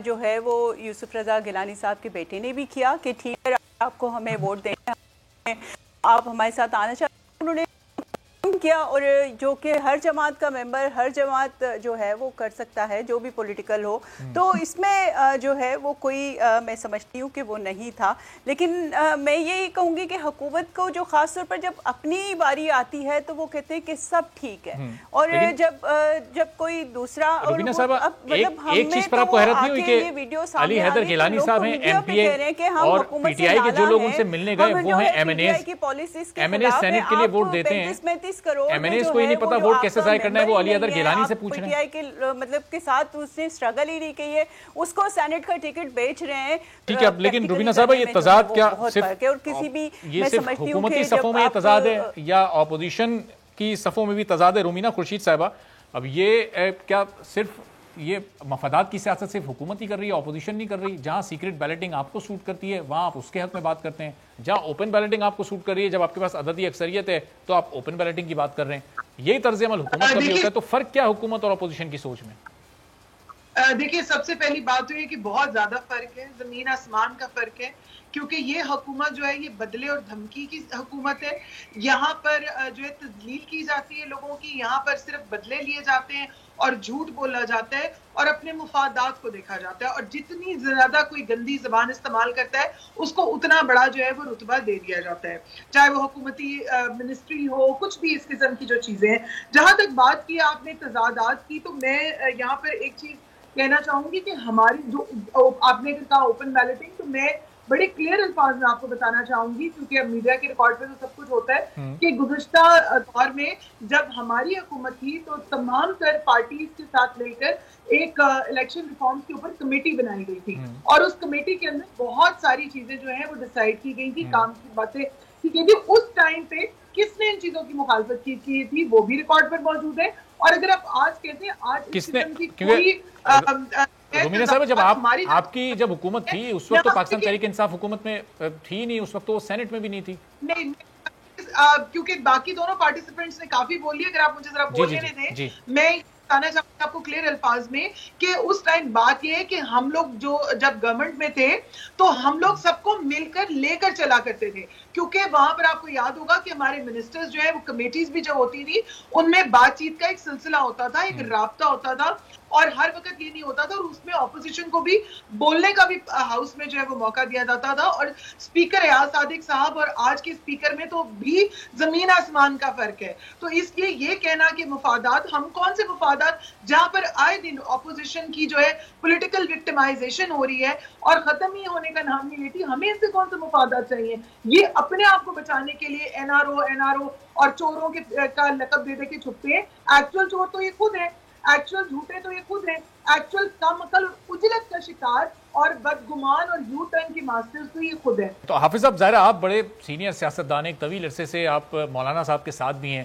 جو ہے وہ یوسف رضا گیلانی صاحب کے بیٹے نے بھی کیا کہ ٹھیک ہے آپ کو ہمیں ووٹ دینا ہے, آپ ہمارے ساتھ آنا چاہتے ہیں. انہوں نے کیا, اور جو کہ ہر جماعت کا ممبر ہر جماعت جو ہے وہ کر سکتا ہے جو بھی پولیٹیکل ہو, تو اس میں جو ہے وہ کوئی میں سمجھتی ہوں کہ وہ نہیں تھا. لیکن میں یہی کہوں گی کہ حکومت کو جو خاص طور پر جب اپنی باری آتی ہے تو وہ کہتے ہیں کہ سب ٹھیک ہے, اور جب کوئی دوسرا, اور
ایک چیز پر آپ کو حیرت نہیں ہوئی کہ علی حیدر گیلانی صاحب ہیں ایم پی اے اور پی ٹی آئی کے جو لوگ ان سے ملنے گئے وہ ہیں ایم این اے سینٹ کے لیے ووٹ دیتے ہیں. ایم این ایز کو ہی نہیں پتا ووٹ کیسے ضائع کرنا ہے, وہ علی حیدر گیلانی سے پوچھ رہے ہیں.
مطلب کے ساتھ اس نے اسٹرگل ہی نہیں کی ہے, اس کو سینٹ کا ٹکٹ بیچ رہے ہیں.
ٹھیک ہے, لیکن روبینہ صاحبہ یہ تضاد کیا صرف حکومتی صفوں میں یہ تضاد ہے یا اپوزیشن کی صفوں میں بھی تضاد ہے؟ رومینہ خورشید صاحبہ, اب یہ کیا صرف یہ مفادات کی سیاست صرف حکومت ہی کر رہی ہے, اپوزیشن نہیں کر رہی؟ جہاں سیکرٹ بیلٹنگ آپ کو سوٹ کرتی ہے وہاں آپ اس کے حق میں بات کرتے ہیں, جہاں اوپن بیلٹنگ آپ کو سوٹ کر رہی ہے, جب آپ کے پاس عددی اکثریت ہے تو آپ اوپن بیلٹنگ کی بات کر رہے ہیں. یہی طرز عمل حکومت کا بھی ہوتا ہے, تو فرق کیا حکومت اور اپوزیشن کی سوچ میں؟
دیکھیے سب سے پہلی بات تو یہ کہ بہت زیادہ فرق ہے, زمین آسمان کا فرق ہے, کیونکہ یہ حکومت جو ہے یہ بدلے اور دھمکی کی حکومت ہے. یہاں پر جو ہے تذلیل کی جاتی ہے لوگوں کی, یہاں پر صرف بدلے لیے جاتے ہیں اور جھوٹ بولا جاتا ہے اور اپنے مفادات کو دیکھا جاتا ہے, اور جتنی زیادہ کوئی گندی زبان استعمال کرتا ہے اس کو اتنا بڑا جو ہے وہ رتبہ دے دیا جاتا ہے, چاہے وہ حکومتی منسٹری ہو, کچھ بھی اس قسم کی جو چیزیں ہیں. جہاں تک بات کی آپ نے تضادات کی, تو میں یہاں پر ایک چیز کہنا چاہوں گی کہ ہماری جو آپ نے کہا اوپن بیلٹنگ, تو میں بڑے کلیئر الفاظ میں آپ کو بتانا چاہوں گی, کیونکہ اب میڈیا کے ریکارڈ پہ تو سب کچھ ہوتا ہے, کہ گزشتہ دور میں جب ہماری حکومت تھی تو تمام تر پارٹیز کے ساتھ مل کر ایک الیکشن ریفارمز کے اوپر کمیٹی بنائی گئی تھی, اور اس کمیٹی کے اندر بہت ساری چیزیں جو ہیں وہ ڈیسائیڈ کی گئی تھی, کام کی باتیں کی گئی تھی. اس ٹائم پہ کس نے ان چیزوں کی مخالفت کی تھی وہ بھی ریکارڈ پر موجود ہے. اور اگر آپ آج کہتے ہیں آج اس قسم کی کوئی
رومینہ صاحب, جب آپ کی جب حکومت تھی اس وقت تو پاکستان تحریک انصاف حکومت میں تھی نہیں, اس وقت تو وہ سینٹ میں بھی نہیں تھی.
نہیں, کیونکہ باقی دونوں پارٹیسپینٹس نے کافی بول لیا, اگر آپ مجھے ذرا بولنے دیں. میں بتانا چاہوں گا آپ کو کلیئر الفاظ میں کہ اس ٹائم بات یہ ہے کہ ہم لوگ جو جب گورنمنٹ میں تھے تو ہم لوگ سب کو مل کر لے کر چلا کرتے تھے, کیونکہ وہاں پر آپ کو یاد ہوگا کہ ہمارے منسٹرز جو ہیں وہ کمیٹیز بھی جو ہوتی تھی ان میں بات چیت کا ایک سلسلہ ہوتا تھا, ایک رابطہ ہوتا تھا, اور ہر وقت یہ نہیں ہوتا تھا, اور اس میں اپوزیشن کو بھی بولنے کا بھی ہاؤس میں جو ہے وہ موقع دیا جاتا تھا. اور اسپیکر ایاز صادق صاحب اور آج کے اسپیکر میں تو بھی زمین آسمان کا فرق ہے. تو اس لیے یہ کہنا کہ مفادات, ہم کون سے مفادات, جہاں پر آئے دن اپوزیشن کی جو ہے پولیٹیکل وکٹمائزیشن ہو رہی ہے اور ختم ہی ہونے کا نام نہیں لیتی, ہمیں ان سے کون سے مفادات چاہیے؟ یہ اپنے آپ کو بچانے کے لیے این آر او اور چوروں کا لقب دے دے کے چھپتے ہیں. ایکچوئل چور تو یہ خود ہے, ایکچوئل جھوٹے تو یہ خود ہیں, ایکچوئل کم عقل اور اجلت کا شکار اور بدگمان اور یو ٹرن کے ماسٹرز تو یہ خود ہیں.
تو حافظ صاحب, ظاہر آپ بڑے سینئر سیاستدان, ایک طویل عرصے سے آپ مولانا صاحب کے ساتھ بھی ہیں,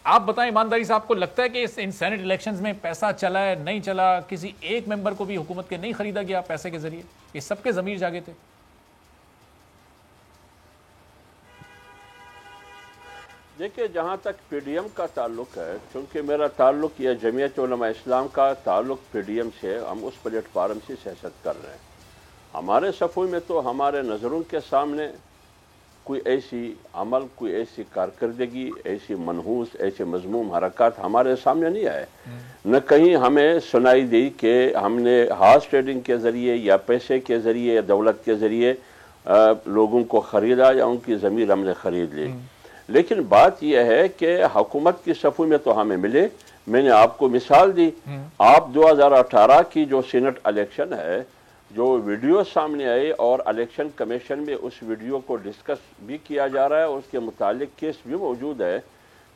آپ بتائیں ایمانداری سے, آپ کو لگتا ہے کہ ان سینٹ الیکشنز میں پیسہ چلا ہے, نہیں چلا, کسی ایک ممبر کو بھی حکومت کے نہیں خریدا گیا پیسے کے ذریعے, یہ سب کے ضمیر جاگے تھے؟
دیکھیے جہاں تک پی ڈی ایم کا تعلق ہے، چونکہ میرا تعلق یہ جمعیت علماء اسلام کا تعلق پی ڈی ایم سے، ہم اس پلیٹ فارم سے سیاست کر رہے ہیں. ہمارے صفوں میں تو ہمارے نظروں کے سامنے کوئی ایسی عمل، کوئی ایسی کارکردگی، ایسی منحوس، ایسے مذموم حرکات ہمارے سامنے نہیں آئے. نہ کہیں ہمیں سنائی دی کہ ہم نے ہارس ٹریڈنگ کے ذریعے یا پیسے کے ذریعے یا دولت کے ذریعے لوگوں کو خریدا یا ان کی ضمیر ہم نے خرید لی. لیکن بات یہ ہے کہ حکومت کی صفوں میں تو ہمیں ملے. میں نے آپ کو مثال دی، آپ 2018 کی جو سینٹ الیکشن ہے، جو ویڈیو سامنے آئے اور الیکشن کمیشن میں اس ویڈیو کو ڈسکس بھی کیا جا رہا ہے، اس کے متعلق کیس بھی موجود ہے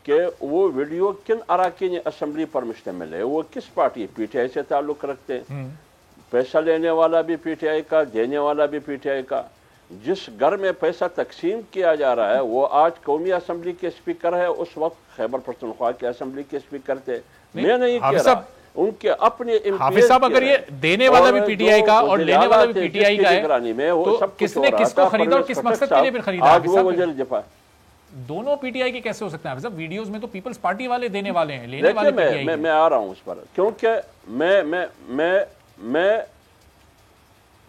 کہ وہ ویڈیو کن اراکین اسمبلی پر مشتمل ہے، وہ کس پارٹی پی ٹی آئی سے تعلق رکھتے ہیں. پیسہ لینے والا بھی پی ٹی آئی کا، دینے والا بھی پی ٹی آئی کا. جس گھر میں پیسہ تقسیم کیا جا رہا ہے وہ آج قومی اسمبلی کے اسپیکر ہے، اس وقت خیبر پختونخوا کے اسمبلی کے اسپیکر تھے. میں نہیں کہہ رہا، ان کے اپنے
حافظ صاحب اگر یہ دینے والا بھی پی ٹی آئی کا اور لینے والا بھی پی ٹی آئی کا ہے تو کس نے کس کو خریدا اور کس مقصد کے لیے پھر خریدا؟
آج وہ وزیر دفاع
دونوں پی ٹی آئی کے کیسے ہو سکتے ہیں؟ حافظ صاحب ویڈیوز میں تو پیپلز پارٹی والے دینے والے ہیں، لینے والے پی ٹی آئی.
میں آ رہا ہوں اس پر، کیونکہ میں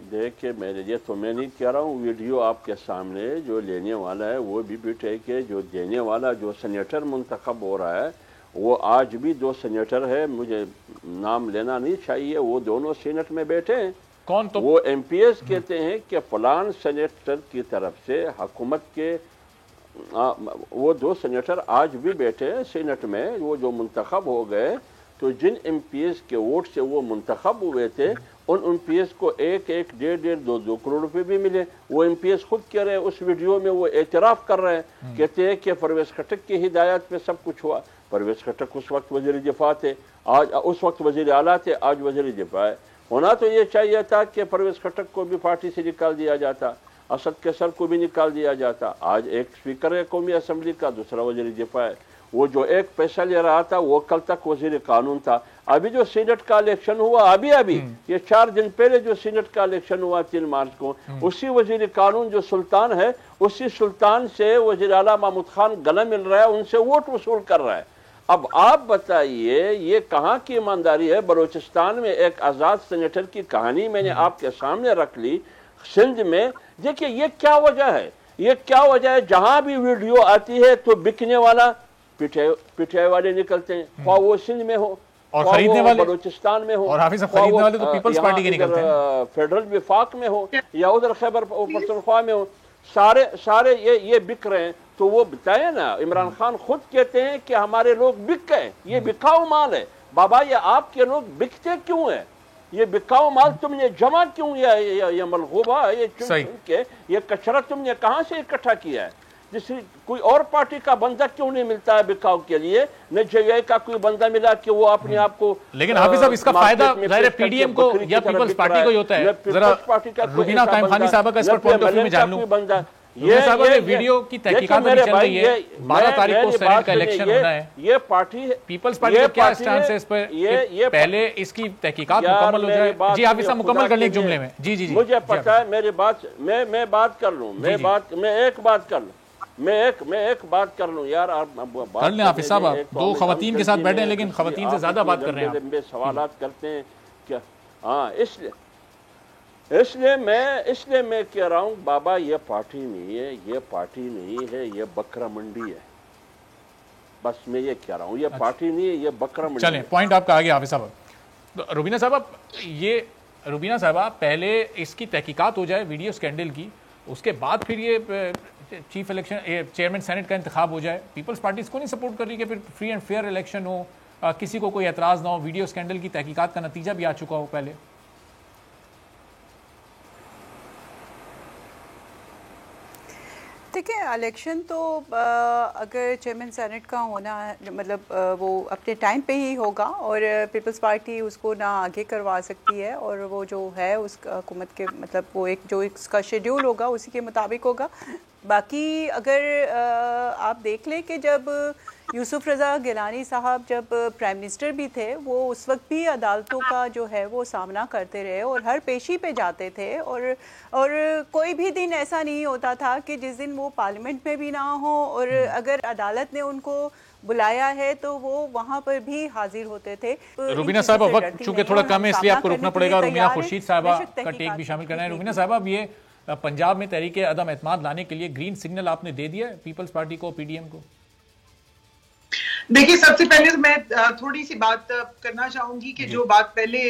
دیکھیں میرے یہ تو میں نہیں کہہ رہا ہوں، ویڈیو آپ کے سامنے جو لینے والا ہے وہ بھی پی ٹی آئی کے، جو دینے والا جو سینیٹر منتخب ہو رہا ہے وہ آج بھی 2 سینیٹر ہے، مجھے نام لینا نہیں چاہیے، وہ دونوں سینٹ میں بیٹھے ہیں.
کون؟ تو
وہ ایم پی ایس کہتے ہیں کہ فلان سینیٹر کی طرف سے حکومت کے وہ 2 سینیٹر آج بھی بیٹھے ہیں سینٹ میں، وہ جو منتخب ہو گئے. تو جن ایم پی ایس کے ووٹ سے وہ منتخب ہوئے تھے ان ایم پی ایس کو 1 1.5 2 کروڑ روپے بھی ملے. وہ ایم پی ایس خود کہہ رہے ہیں، اس ویڈیو میں وہ اعتراف کر رہے ہیں، کہتے ہیں کہ پرویز خٹک کی ہدایت پہ سب کچھ ہوا. پرویز خٹک اس وقت وزیر دفاع تھے، آج اس وقت وزیر اعلیٰ تھے، آج وزیر دفاع ہے. ہونا تو یہ چاہیے تھا کہ پرویز خٹک کو بھی پارٹی سے نکال دیا جاتا، اسد کیسر کو بھی نکال دیا جاتا. آج ایک اسپیکر ہے قومی اسمبلی کا، دوسرا وزیر دفاع ہے. وہ جو ایک پیسہ لے رہا تھا وہ کل تک وزیر قانون تھا. ابھی جو سینٹ کا الیکشن ہوا ابھی یہ 4 دن پہلے جو سینٹ کا الیکشن ہوا 3 مارچ کو، اسی وزیر قانون جو سلطان ہے، اسی سلطان سے وزیر اعلیٰ محمود خان گلہ مل رہا ہے، ان سے ووٹ وصول کر رہا ہے. اب آپ بتائیے یہ کہاں کی ایمانداری ہے؟ بلوچستان میں ایک آزاد سینیٹر کی کہانی میں نے آپ کے سامنے رکھ لی. سندھ میں دیکھیے یہ کیا وجہ ہے، یہ کیا وجہ ہے؟ جہاں بھی ویڈیو آتی ہے تو بکنے والا پی ٹی آئی والے نکلتے ہیں، خواہ وہ سندھ میں ہو
اور خریدنے والے
بلوچستان میں ہو،
اور حافظ صاحب خریدنے والے تو پیپلز پارٹی کے نکلتے ہیں،
فیڈرل وفاق میں ہو یا ادھر خیبر پختونخوا میں ہو، سارے یہ بک رہے ہیں. تو وہ بتائیں نا، عمران خان خود کہتے ہیں کہ ہمارے لوگ بک گئے، یہ بکاؤ مال ہے. بابا یہ آپ کے لوگ بکتے کیوں ہیں؟ یہ بکاؤ مال تم نے جمع کیوں یہ ملغوبہ یہ کچرا تم نے کہاں سے اکٹھا کیا ہے؟ جس کوئی اور پارٹی کا بندہ کیوں نہیں ملتا ہے بکاؤ کے لیے؟ نہ جے آئی کا کوئی بندہ ملا کہ وہ اپنے آپ کو.
لیکن حافظ صاحب اس کا فائدہ ظاہر پی ڈی ایم کو یا پیپلز پارٹی کو ہی ہوتا ہے. ذرا روبینہ قائم خانی صاحبہ کا اس پر پوائنٹ آف ویو میں جان لوں. یہ ویڈیو کی تحقیقات میں چل رہی ہے، 12 تاریخ کو سینٹ کا الیکشن ہونا ہے.
یہ پارٹی
پیپلز پارٹی کا کیا سٹانس ہے اس پر؟ پہلے اس کی تحقیقات مکمل ہو جائے. جی حافظ صاحب مکمل کر لیں ایک جملے میں. جی جی
مجھے پتا ہے میری بات، میں بات کر لوں، میں ایک بات کر لوں، میں ایک بات کر لوں یار. آپ
کر لیں حافظ صاحب، آپ 2 خواتین کے ساتھ بیٹھے ہیں لیکن خواتین سے زیادہ بات کر رہے ہیں.
لمبے سوالات کرتے ہیں کیا؟ ہاں اس لیے میں کہہ رہا ہوں بابا یہ پارٹی نہیں ہے، یہ پارٹی نہیں ہے، یہ بکرا منڈی ہے. بس میں یہ کہہ رہا ہوں، یہ پارٹی نہیں ہے، یہ بکرا منڈی.
چلیں پوائنٹ آپ کا آ گیا حافظ صاحب. روبینہ صاحبہ پہلے اس کی تحقیقات ہو جائے ویڈیو اسکینڈل کی، اس کے بعد پھر یہ چیف الیکشن چیئرمین سینٹ کا انتخاب ہو جائے. پیپلز پارٹی اس کو نہیں سپورٹ کر رہی کہ پھر فری اینڈ فیئر الیکشن ہو، کسی کو کوئی اعتراض نہ ہو، ویڈیو اسکینڈل کی تحقیقات کا نتیجہ بھی آ چکا ہو پہلے.
دیکھیں الیکشن تو اگر چیئرمین سینٹ کا ہونا ہے مطلب وہ اپنے ٹائم پہ ہی ہوگا اور پیپلز پارٹی اس کو نہ آگے کروا سکتی ہے، اور وہ جو ہے اس حکومت کے مطلب وہ ایک جو اس کا شیڈیول ہوگا اسی کے مطابق ہوگا. باقی اگر آپ دیکھ لیں کہ جب یوسف رضا گیلانی صاحب جب پرائم منسٹر بھی تھے وہ اس وقت بھی عدالتوں کا جو ہے وہ سامنا کرتے رہے اور ہر پیشی پہ جاتے تھے اور کوئی بھی دن ایسا نہیں ہوتا تھا کہ جس دن وہ پارلیمنٹ میں بھی نہ ہو اور اگر عدالت نے ان کو بلایا ہے تو وہ وہاں پر بھی حاضر ہوتے تھے.
روبینہ صاحبہ وقت چونکہ تھوڑا کم ہے اس لیے آپ کو رکنا پڑے گا. روبینہ خورشید صاحبہ کا ٹیک بھی شامل کرنا ہے. روبینہ صاحبہ اب یہ پنجاب میں تحریک عدم اعتماد لانے کے لیے گرین سگنل آپ نے دے دیا ہے پیپلز پارٹی کو, پی ڈی ایم کو؟
دیکھیے سب سے پہلے میں تھوڑی سی بات کرنا چاہوں گی کہ جو بات پہلے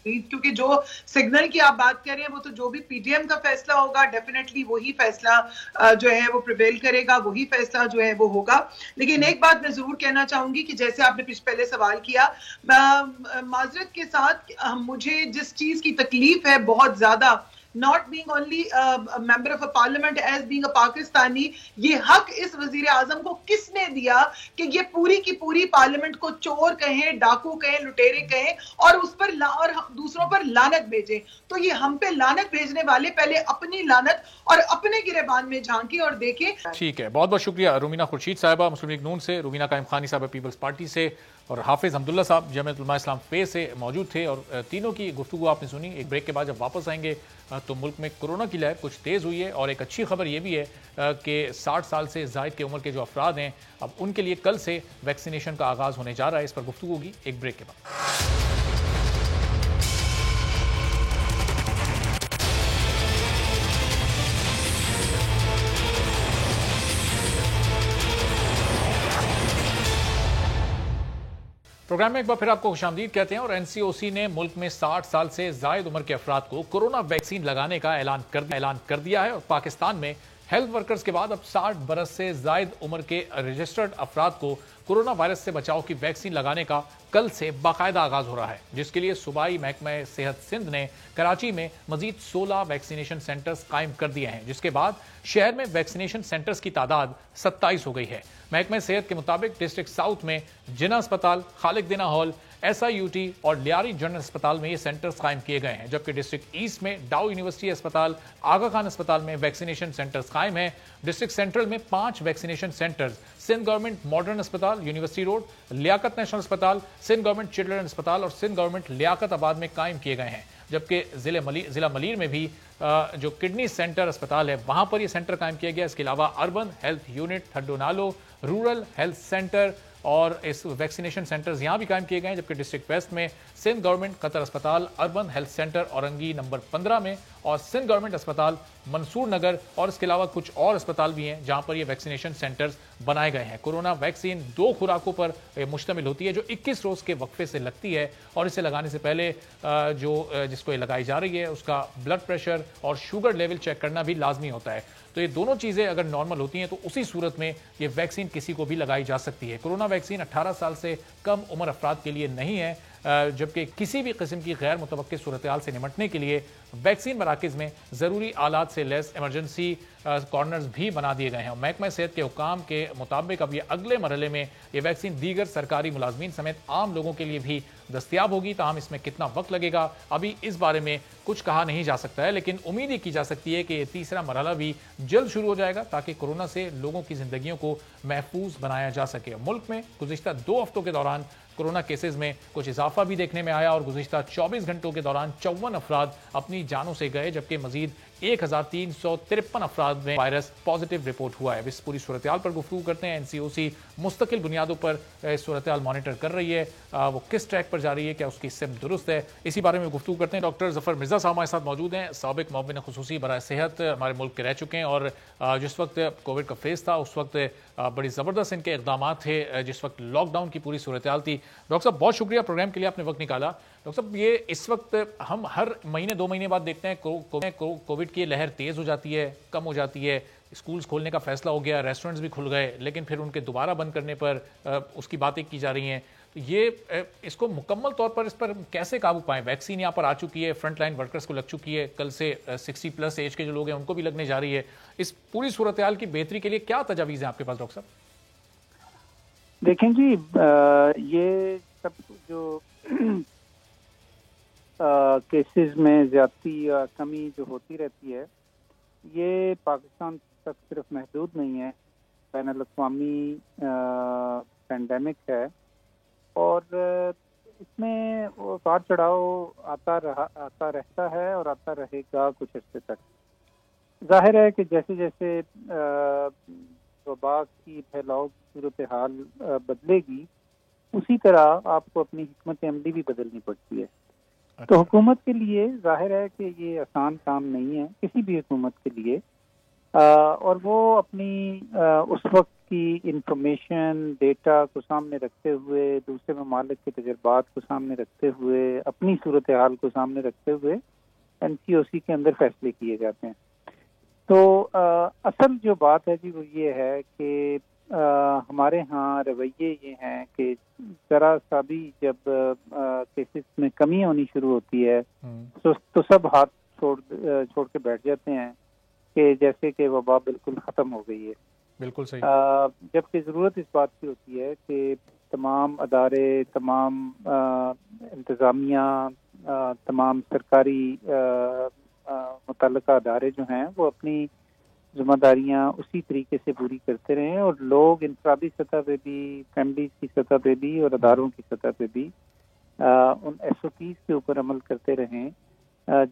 کیونکہ جو سگنل کی آپ بات کر رہے ہیں وہ تو جو بھی پی ڈی ایم کا فیصلہ ہوگا ڈیفینیٹلی وہی فیصلہ جو ہے وہ پریویل کرے گا, وہی فیصلہ جو ہے وہ ہوگا. لیکن ایک بات میں ضرور کہنا چاہوں گی کہ جیسے آپ نے پہلے سوال کیا, معذرت کے ساتھ مجھے جس چیز کی تکلیف ہے بہت زیادہ, not being only a member of a parliament, as being a Pakistani, یہ حق اس وزیر اعظم کو کس نے دیا کہ یہ پوری کی پوری پارلیمنٹ کو چور کہیں, ڈاکو کہیں, لٹیرے کہیں اور اس پر اور دوسروں پر لعنت بھیجیں. تو یہ ہم پہ لعنت بھیجنے والے پہلے اپنی لعنت اور اپنے گریبان میں جھانکیں اور دیکھیں.
ٹھیک ہے, بہت بہت شکریہ روبینہ خورشید صاحبہ مسلم لیگ نون سے, روبینہ قائم خانی صاحبہ پیپلز پارٹی سے, اور حافظ حمداللہ صاحب جمعیت علماء اسلام فے سے موجود تھے. اور تینوں کی گفتگو آپ نے سنی. ایک بریک کے بعد جب واپس آئیں گے تو ملک میں کورونا کی لہر کچھ تیز ہوئی ہے, اور ایک اچھی خبر یہ بھی ہے کہ 60 سال سے زائد کی عمر کے جو افراد ہیں اب ان کے لیے کل سے ویکسینیشن کا آغاز ہونے جا رہا ہے. اس پر گفتگو ہوگی ایک بریک کے بعد. پروگرام میں ایک بار پھر آپ کو خوش آمدید کہتے ہیں. اور این سی او سی نے ملک میں 60 سال سے زائد عمر کے افراد کو کورونا ویکسین لگانے کا اعلان کر دیا ہے. اور پاکستان میں ہیلتھ ورکرز کے بعد اب 60 برس سے زائد عمر کے رجسٹرڈ افراد کو کورونا وائرس سے بچاؤ کی ویکسین لگانے کا کل سے باقاعدہ آغاز ہو رہا ہے, جس کے لیے صوبائی محکمہ صحت سندھ نے کراچی میں مزید 16 ویکسینیشن سینٹرز قائم کر دیے ہیں, جس کے بعد شہر میں ویکسینیشن سینٹرز کی تعداد 27 ہو گئی ہے. محکمہ صحت کے مطابق ڈسٹرکٹ ساؤتھ میں جناح اسپتال, خالق دینا hall, S I U T اور لیاری جنرل اسپتال میں یہ سینٹرز قائم کیے گئے ہیں, جبکہ ڈسٹرکٹ ایسٹ میں ڈاؤ یونیورسٹی اسپتال, آغا خان اسپتال میں ویکسینیشن سینٹرز قائم ہیں. ڈسٹرکٹ سینٹرل میں 5 vaccination centres Sindh government modern اسپتال, یونیورسٹی روڈ, لیاقت نیشنل اسپتال, سندھ گورنمنٹ چلڈرن اسپتال اور سندھ گورنمنٹ لیاقت آباد میں قائم کیے گئے ہیں. جبکہ ضلع ملیر میں بھی جو کڈنی سینٹر اسپتال ہے وہاں پر یہ سینٹر قائم کیا گیا. اس کے علاوہ اربن ہیلتھ یونٹ تھڈو نالو, رورل ہیلتھ سینٹر اور اس ویکسینیشن سینٹرز یہاں بھی قائم کیے گئے ہیں. جبکہ ڈسٹرکٹ ویسٹ میں سندھ گورنمنٹ قطر اسپتال, urban health centre Orangi number 15 میں, اور سندھ گورنمنٹ اسپتال منصور نگر, اور اس کے علاوہ کچھ اور اسپتال بھی ہیں جہاں پر یہ ویکسینیشن سینٹرز بنائے گئے ہیں. کورونا ویکسین 2 خوراکوں پر مشتمل ہوتی ہے جو 21 روز کے وقفے سے لگتی ہے, اور اسے لگانے سے پہلے جس کو یہ لگائی جا رہی ہے اس کا بلڈ پریشر اور شوگر لیول چیک کرنا بھی لازمی ہوتا ہے. تو یہ دونوں چیزیں اگر نارمل ہوتی ہیں تو اسی صورت میں یہ ویکسین کسی کو بھی لگائی جا سکتی ہے. کورونا ویکسین 18 سال سے کم عمر افراد کے لیے نہیں ہے, جبکہ کسی بھی قسم کی غیر متوقع صورتحال سے نمٹنے کے لیے ویکسین مراکز میں ضروری آلات سے لیس ایمرجنسی کارنرز بھی بنا دیے گئے ہیں. اور محکمہ صحت کے حکام کے مطابق اب یہ اگلے مرحلے میں یہ ویکسین دیگر سرکاری ملازمین سمیت عام لوگوں کے لیے بھی دستیاب ہوگی. تاہم اس میں کتنا وقت لگے گا ابھی اس بارے میں کچھ کہا نہیں جا سکتا ہے, لیکن امید ہی کی جا سکتی ہے کہ یہ تیسرا مرحلہ بھی جلد شروع ہو جائے گا تاکہ کورونا سے لوگوں کی زندگیوں کو محفوظ بنایا جا سکے. ملک میں گزشتہ 2 ہفتوں کے دوران کورونا کیسز میں کچھ اضافہ بھی دیکھنے میں آیا, اور گزشتہ 24 گھنٹوں کے دوران 54 افراد اپنی جانوں سے گئے, جبکہ مزید 1353 افراد میں وائرس پازیٹیو رپورٹ ہوا ہے. اس پوری صورتحال پر گفتگو کرتے ہیں. این سی او سی مستقل بنیادوں پر صورتحال مانیٹر کر رہی ہے, وہ کس ٹریک پر جا رہی ہے, کیا اس کی سمت درست ہے, اسی بارے میں گفتگو کرتے ہیں. ڈاکٹر ظفر مرزا صاحب ہمارے ساتھ موجود ہیں, سابق معاون خصوصی برائے صحت ہمارے ملک کے رہ چکے ہیں, اور جس وقت کووڈ کا فیز تھا اس وقت بڑی زبردست ان کے اقدامات تھے, جس وقت لاک ڈاؤن کی پوری صورتحال تھی. ڈاکٹر صاحب بہت شکریہ پروگرام کے لیے آپ نے وقت نکالا. ڈاکٹر صاحب یہ اس وقت ہم ہر مہینے 2 مہینے بعد دیکھتے ہیں کووڈ کی لہر تیز ہو جاتی ہے, کم ہو جاتی ہے, اسکولز کھولنے کا فیصلہ ہو گیا, ریسٹورنٹس بھی کھل گئے, لیکن پھر ان کے دوبارہ بند کرنے پر اس کی باتیں کی جا رہی ہیں. یہ اس کو مکمل طور پر اس پر کیسے قابو پائیں؟ ویکسین یہاں پر آ چکی ہے, فرنٹ لائن ورکرز کو لگ چکی ہے, کل سے 60+ ایج کے جو لوگ ہیں ان کو بھی لگنے جا رہی ہے. اس پوری صورتحال کی بہتری کے لیے کیا تجاویز ہیں آپ کے پاس ڈاکٹر صاحب؟
دیکھیں جی, یہ سب جو کیسز میں زیادتی یا کمی جو ہوتی رہتی ہے, یہ پاکستان تک صرف محدود نہیں ہے، بین الاقوامی پینڈیمک ہے، اور اس میں اتار چڑھاؤ آتا رہتا ہے اور آتا رہے گا کچھ عرصے تک۔ ظاہر ہے کہ جیسے جیسے وبا کی پھیلاؤ کی صورتحال بدلے گی، اسی طرح آپ کو اپنی حکمت عملی بھی بدلنی پڑتی ہے۔ تو حکومت کے لیے ظاہر ہے کہ یہ آسان کام نہیں ہے کسی بھی حکومت کے لیے، اور وہ اپنی اس وقت کی انفارمیشن ڈیٹا کو سامنے رکھتے ہوئے، دوسرے ممالک کے تجربات کو سامنے رکھتے ہوئے، اپنی صورتحال کو سامنے رکھتے ہوئے NCOC کے اندر فیصلے کیے جاتے ہیں۔ تو اصل جو بات ہے جی وہ یہ ہے کہ ہمارے ہاں رویے یہ ہیں کہ ذرا سا بھی جب کیسز میں کمی ہونی شروع ہوتی ہے تو سب ہاتھ چھوڑ کے بیٹھ جاتے ہیں کہ جیسے کہ وبا بالکل ختم ہو گئی ہے۔
بالکل صحیح۔
جبکہ ضرورت اس بات کی ہوتی ہے کہ تمام ادارے، تمام انتظامیہ، تمام سرکاری متعلقہ ادارے جو ہیں وہ اپنی ذمہ داریاں اسی طریقے سے پوری کرتے رہیں، اور لوگ انفرادی سطح پہ بھی، فیملیز کی سطح پہ بھی اور اداروں کی سطح پہ بھی ان SOPs کے اوپر عمل کرتے رہیں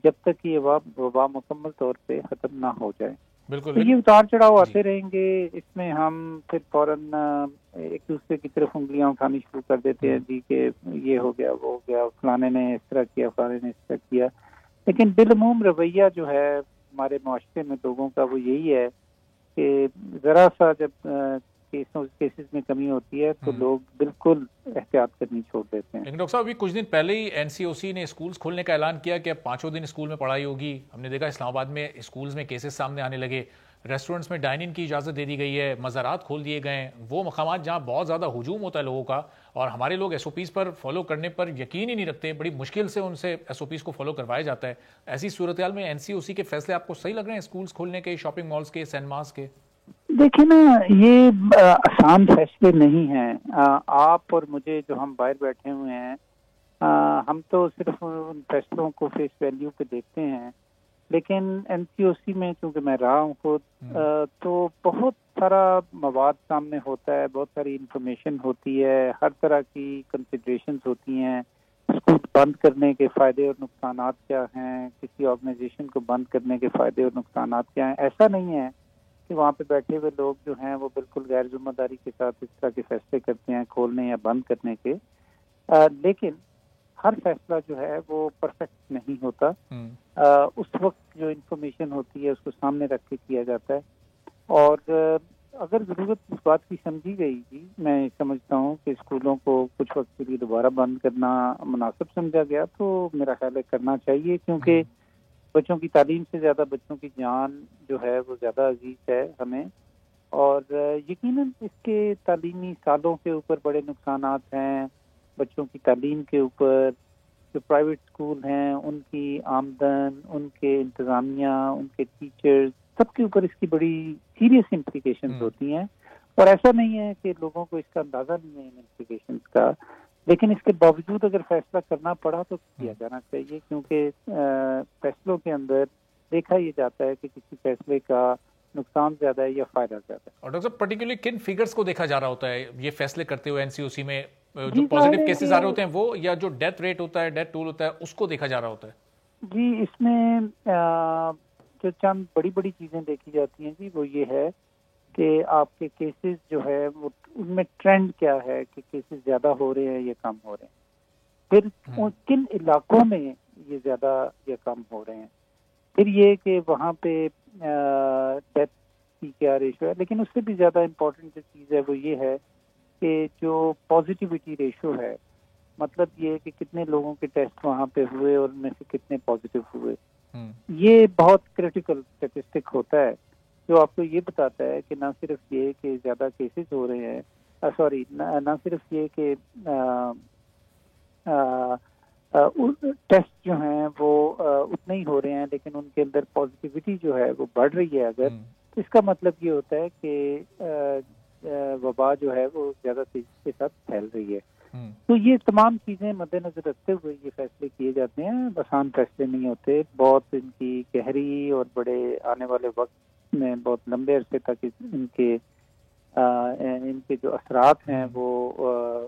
جب تک یہ وبا مکمل طور پہ ختم نہ ہو جائے۔
بالکل۔
تو یہ اتار چڑھاؤ آتے رہیں گے، اس میں ہم پھر فوراً ایک دوسرے کی طرف انگلیاں اٹھانی شروع کر دیتے ہیں جی کہ یہ ہو گیا، وہ ہو گیا، فلانے نے اس طرح کیا، فلانے نے اس طرح کیا، لیکن بالعموم رویہ جو ہے ہمارے معاشرے میں لوگوں کا وہ یہی ہے کہ ذرا سا جب کیسز میں کمی ہوتی ہے تو لوگ بالکل احتیاط کرنی چھوڑ دیتے ہیں۔
لیکن ڈاکٹر صاحب ابھی کچھ دن پہلے ہی NCOC نے اسکولز کھولنے کا اعلان کیا کہ اب 5 دن اسکول میں پڑھائی ہوگی۔ ہم نے دیکھا اسلام آباد میں اسکولز میں کیسز سامنے آنے لگے، ریسٹورنٹس میں ڈائن کی اجازت دے دی گئی ہے، مزارات کھول دیے گئے ہیں، وہ مقامات جہاں بہت زیادہ ہجوم ہوتا ہے لوگوں کا، اور ہمارے لوگ SOPs پر فالو کرنے پر یقین ہی نہیں رکھتے، بڑی مشکل سے ان سے SOPs کو فالو کروایا جاتا ہے۔ ایسی صورتحال میں NCOC کے فیصلے آپ کو صحیح لگ رہے ہیں، اسکولز کھولنے کے، شاپنگ مالز کے، سینماز کے؟
دیکھیں نا، یہ آسان فیصلے نہیں ہیں۔ آپ اور مجھے جو ہم باہر بیٹھے ہوئے ہیں، ہم تو صرف ان فیصلوں کو فیس ویلیو پہ دیکھتے ہیں، لیکن NCOC میں چونکہ میں رہا ہوں خود، تو بہت سارا مواد سامنے ہوتا ہے، بہت ساری انفارمیشن ہوتی ہے، ہر طرح کی کنسیڈریشنز ہوتی ہیں۔ اسکول بند کرنے کے فائدے اور نقصانات کیا ہیں، کسی آرگنائزیشن کو بند کرنے کے فائدے اور نقصانات کیا ہیں۔ ایسا نہیں ہے کہ وہاں پہ بیٹھے ہوئے لوگ جو ہیں وہ بالکل غیر ذمہ داری کے ساتھ اس طرح کے فیصلے کرتے ہیں کھولنے یا بند کرنے کے، لیکن ہر فیصلہ جو ہے وہ پرفیکٹ نہیں ہوتا۔ اس وقت جو انفارمیشن ہوتی ہے اس کو سامنے رکھ کے کیا جاتا ہے، اور اگر ضرورت اس بات کی سمجھی گئی جی، میں سمجھتا ہوں کہ اسکولوں کو کچھ وقت کے لیے دوبارہ بند کرنا مناسب سمجھا گیا تو میرا خیال ہے کرنا چاہیے، کیونکہ بچوں کی تعلیم سے زیادہ بچوں کی جان جو ہے وہ زیادہ عزیز ہے ہمیں، اور یقیناً اس کے تعلیمی سالوں کے اوپر بڑے نقصانات ہیں، بچوں کی تعلیم کے اوپر، جو پرائیویٹ اسکول ہیں ان کی آمدن، ان کے انتظامیہ، ان کے ٹیچرز، سب کے اوپر اس کی بڑی سیریس امپلیکیشنز ہوتی ہیں، اور ایسا نہیں ہے کہ لوگوں کو اس کا اندازہ نہیں ہے ان امپلیکیشنز کا، لیکن اس کے باوجود اگر فیصلہ کرنا پڑا تو کیا جانا چاہیے، کیونکہ فیصلوں کے اندر دیکھا یہ جاتا ہے کہ کسی فیصلے کا نقصان زیادہ ہے یا فائدہ زیادہ ہے۔
اور ڈاکٹر صاحب پرٹیکولرلی کن فیگرز کو دیکھا جا رہا ہوتا ہے یہ فیصلے کرتے ہوئے NCOC میں؟ جو پازیٹیو کیسز آ رہے ہوتے ہیں وہ، یا جو ڈیتھ ریٹ ہوتا ہے، ڈیتھ ٹول ہوتا ہے، اس کو دیکھا جا رہا ہوتا ہے؟
جی، اس میں جو چند بڑی بڑی چیزیں دیکھی جاتی ہیں جی وہ یہ ہے کہ آپ کے کیسز جو ہے وہ ان میں ٹرینڈ کیا ہے کہ کیسز زیادہ ہو رہے ہیں یا کم ہو رہے ہیں، پھر کن علاقوں میں یہ زیادہ یا کم ہو رہے ہیں، پھر یہ کہ وہاں پہ ڈیتھ کی کیا ریشو ہے، لیکن اس سے بھی زیادہ امپورٹنٹ جو چیز ہے وہ یہ ہے کہ جو پازیٹیوٹی ریشو ہے، مطلب یہ کہ کتنے لوگوں کے ٹیسٹ وہاں پہ ہوئے اور ان میں سے کتنے پازیٹیو ہوئے، یہ بہت کریٹیکل اسٹیٹسٹک ہوتا ہے جو آپ کو یہ بتاتا ہے کہ نہ صرف یہ کہ زیادہ کیسز ہو رہے ہیں، نہ صرف یہ کہ ٹیسٹ جو ہیں وہ اتنے ہی ہو رہے ہیں، لیکن ان کے اندر پازیٹیوٹی جو ہے وہ بڑھ رہی ہے اگر، تو اس کا مطلب یہ ہوتا ہے کہ وبا جو ہے وہ زیادہ تیزی کے ساتھ پھیل رہی ہے۔ تو یہ تمام چیزیں مد نظر رکھتے ہوئے یہ فیصلے کیے جاتے ہیں، آسان فیصلے نہیں ہوتے، بہت ان کی گہری اور بڑے آنے والے وقت میں بہت لمبے عرصے تک ان کے جو اثرات ہیں وہ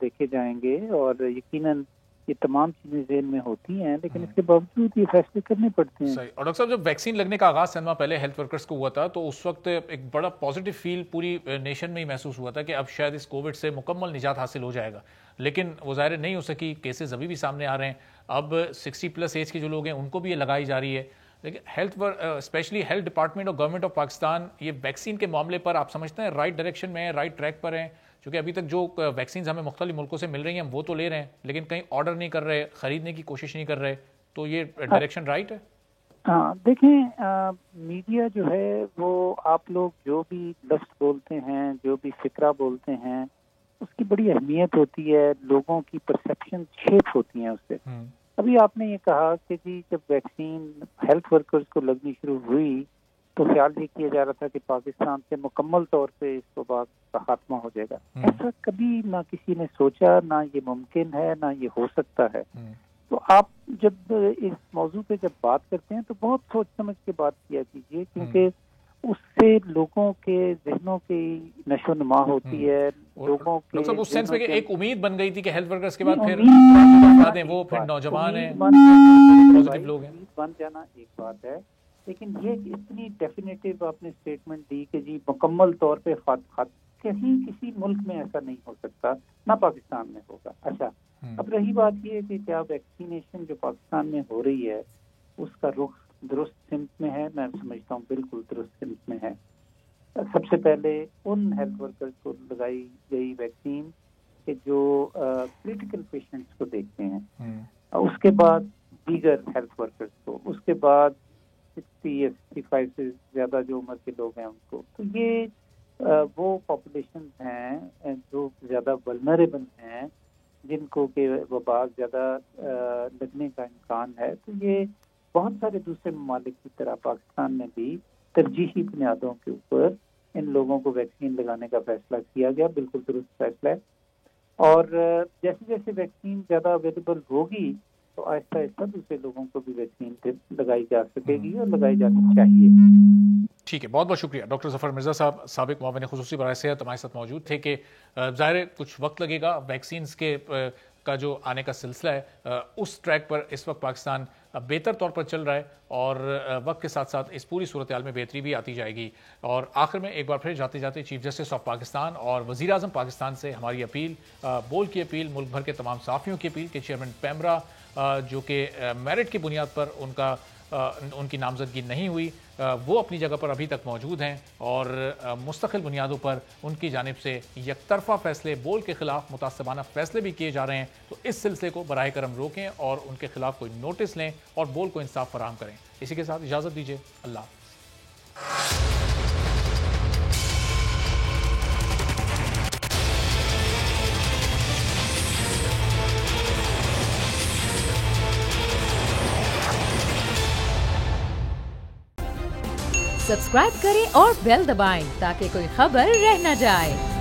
دیکھے جائیں گے، اور یقیناً یہ تمام چیزیں ذہن میں ہوتی ہیں، لیکن اس کے باوجود یہ فیصلے کرنے پڑتے ہیں۔
صحیح۔ اور ڈاکٹر صاحب، جب ویکسین لگنے کا آغاز چند ماہ پہلے ہیلتھ ورکرز کو ہوا تھا تو اس وقت ایک بڑا پازیٹیو فیل پوری نیشن میں ہی محسوس ہوا تھا کہ اب شاید اس کووڈ سے مکمل نجات حاصل ہو جائے گا، لیکن وہ ظاہر نہیں ہو سکی۔ کیسز ابھی بھی سامنے آ رہے ہیں، اب 60+ ایج کے جو لوگ ہیں ان کو بھی یہ لگائی جا رہی ہے، لیکن اسپیشلی ہیلتھ ڈپارٹمنٹ اور گورنمنٹ آف پاکستان یہ ویکسین کے معاملے پر آپ سمجھتے ہیں رائٹ ڈائریکشن میں ہیں، رائٹ ٹریک پر ہیں؟ کیونکہ ابھی تک جو ویکسینز ہمیں مختلف ملکوں سے مل رہی ہیں ہم وہ تو لے رہے ہیں، لیکن کہیں آرڈر نہیں کر رہے، خریدنے کی کوشش نہیں کر رہے، تو یہ ڈائریکشن رائٹ ہے؟
ہاں دیکھیں، میڈیا جو ہے وہ آپ لوگ جو بھی لفظ بولتے ہیں، جو بھی فکرہ بولتے ہیں، اس کی بڑی اہمیت ہوتی ہے، لوگوں کی پرسیپشن شیپ ہوتی ہیں اس سے۔ ابھی آپ نے یہ کہا کہ جی جب ویکسین ہیلتھ ورکرز کو لگنی شروع ہوئی تو خیال یہ کیا جا رہا تھا کہ پاکستان سے مکمل طور پہ اس وبا کا خاتمہ ہو جائے گا۔ ایسا کبھی نہ کسی نے سوچا، نہ یہ ممکن ہے، نہ یہ ہو سکتا ہے۔ تو آپ جب اس موضوع پہ جب بات کرتے ہیں تو بہت سوچ سمجھ کے بات کیا کیجیے، کیونکہ اس سے لوگوں کے ذہنوں کی نشو و نما ہوتی ہے، لوگوں کے
اس سینس میں ایک امید بن گئی تھی کہ ہیلتھ ورکرز کے بعد پھر وہ پھر نوجوان ہیں، پازیٹیو لوگ ہیں،
بن جانا ایک بات ہے، لیکن یہ اتنی ڈیفینیٹو آپ نے اسٹیٹمنٹ دی کہ جی مکمل طور پہ کہیں کسی ملک میں ایسا نہیں ہو سکتا، نہ پاکستان میں ہوگا۔ اچھا، اب رہی بات یہ ہے کہ کیا ویکسینیشن جو پاکستان میں ہو رہی ہے اس کا رخ درست سمت میں ہے؟ میں سمجھتا ہوں بالکل درست سمت میں ہے۔ سب سے پہلے ان ہیلتھ ورکرز کو لگائی گئی ویکسین کہ جو کریٹیکل پیشنٹس کو دیکھتے ہیں، اس کے بعد دیگر ہیلتھ ورکرز کو، اس کے بعد 60 یا 65 سے زیادہ جو عمر کے لوگ ہیں ان کو۔ تو یہ وہ پاپولیشن ہیں جو زیادہ ولنریبل ہیں، جن کو کہ وبا زیادہ لگنے کا امکان ہے۔ تو یہ بہت سارے دوسرے ممالک کی طرح پاکستان میں بھی ترجیحی بنیادوں کے اوپر ان لوگوں کو ویکسین لگانے کا فیصلہ کیا گیا، بالکل درست فیصلہ ہے۔ اور جیسے جیسے ویکسین زیادہ اویلیبل ہوگی تو آہستہ آہستہ دوسرے لوگوں کو بھی ویکسین لگائی جا سکے گی اور لگائی جانی چاہیے۔
ٹھیک ہے، بہت بہت شکریہ ڈاکٹر ظفر مرزا صاحب، سابق معاون خصوصی برائے صحت ہمارے ساتھ موجود تھے کہ ظاہر کچھ وقت لگے گا ویکسینز کے کا جو آنے کا سلسلہ ہے اس ٹریک پر اس وقت پاکستان بہتر طور پر چل رہا ہے، اور وقت کے ساتھ ساتھ اس پوری صورتحال میں بہتری بھی آتی جائے گی۔ اور آخر میں ایک بار پھر جاتے جاتے چیف جسٹس آف پاکستان اور وزیر اعظم پاکستان سے ہماری اپیل، بول کی اپیل، ملک بھر کے تمام صحافیوں کی اپیل کہ چیئرمین پیمرا جو کہ میرٹ کی بنیاد پر ان کی نامزدگی نہیں ہوئی، وہ اپنی جگہ پر ابھی تک موجود ہیں، اور مستقل بنیادوں پر ان کی جانب سے یک طرفہ فیصلے، بول کے خلاف متعصبانہ فیصلے بھی کیے جا رہے ہیں۔ تو اس سلسلے کو براہ کرم روکیں اور ان کے خلاف کوئی نوٹس لیں اور بول کو انصاف فراہم کریں۔ اسی کے ساتھ اجازت دیجیے، اللہ حافظ۔
سبسکرائب کریں اور بیل دبائیں تاکہ کوئی خبر رہ نہ جائے۔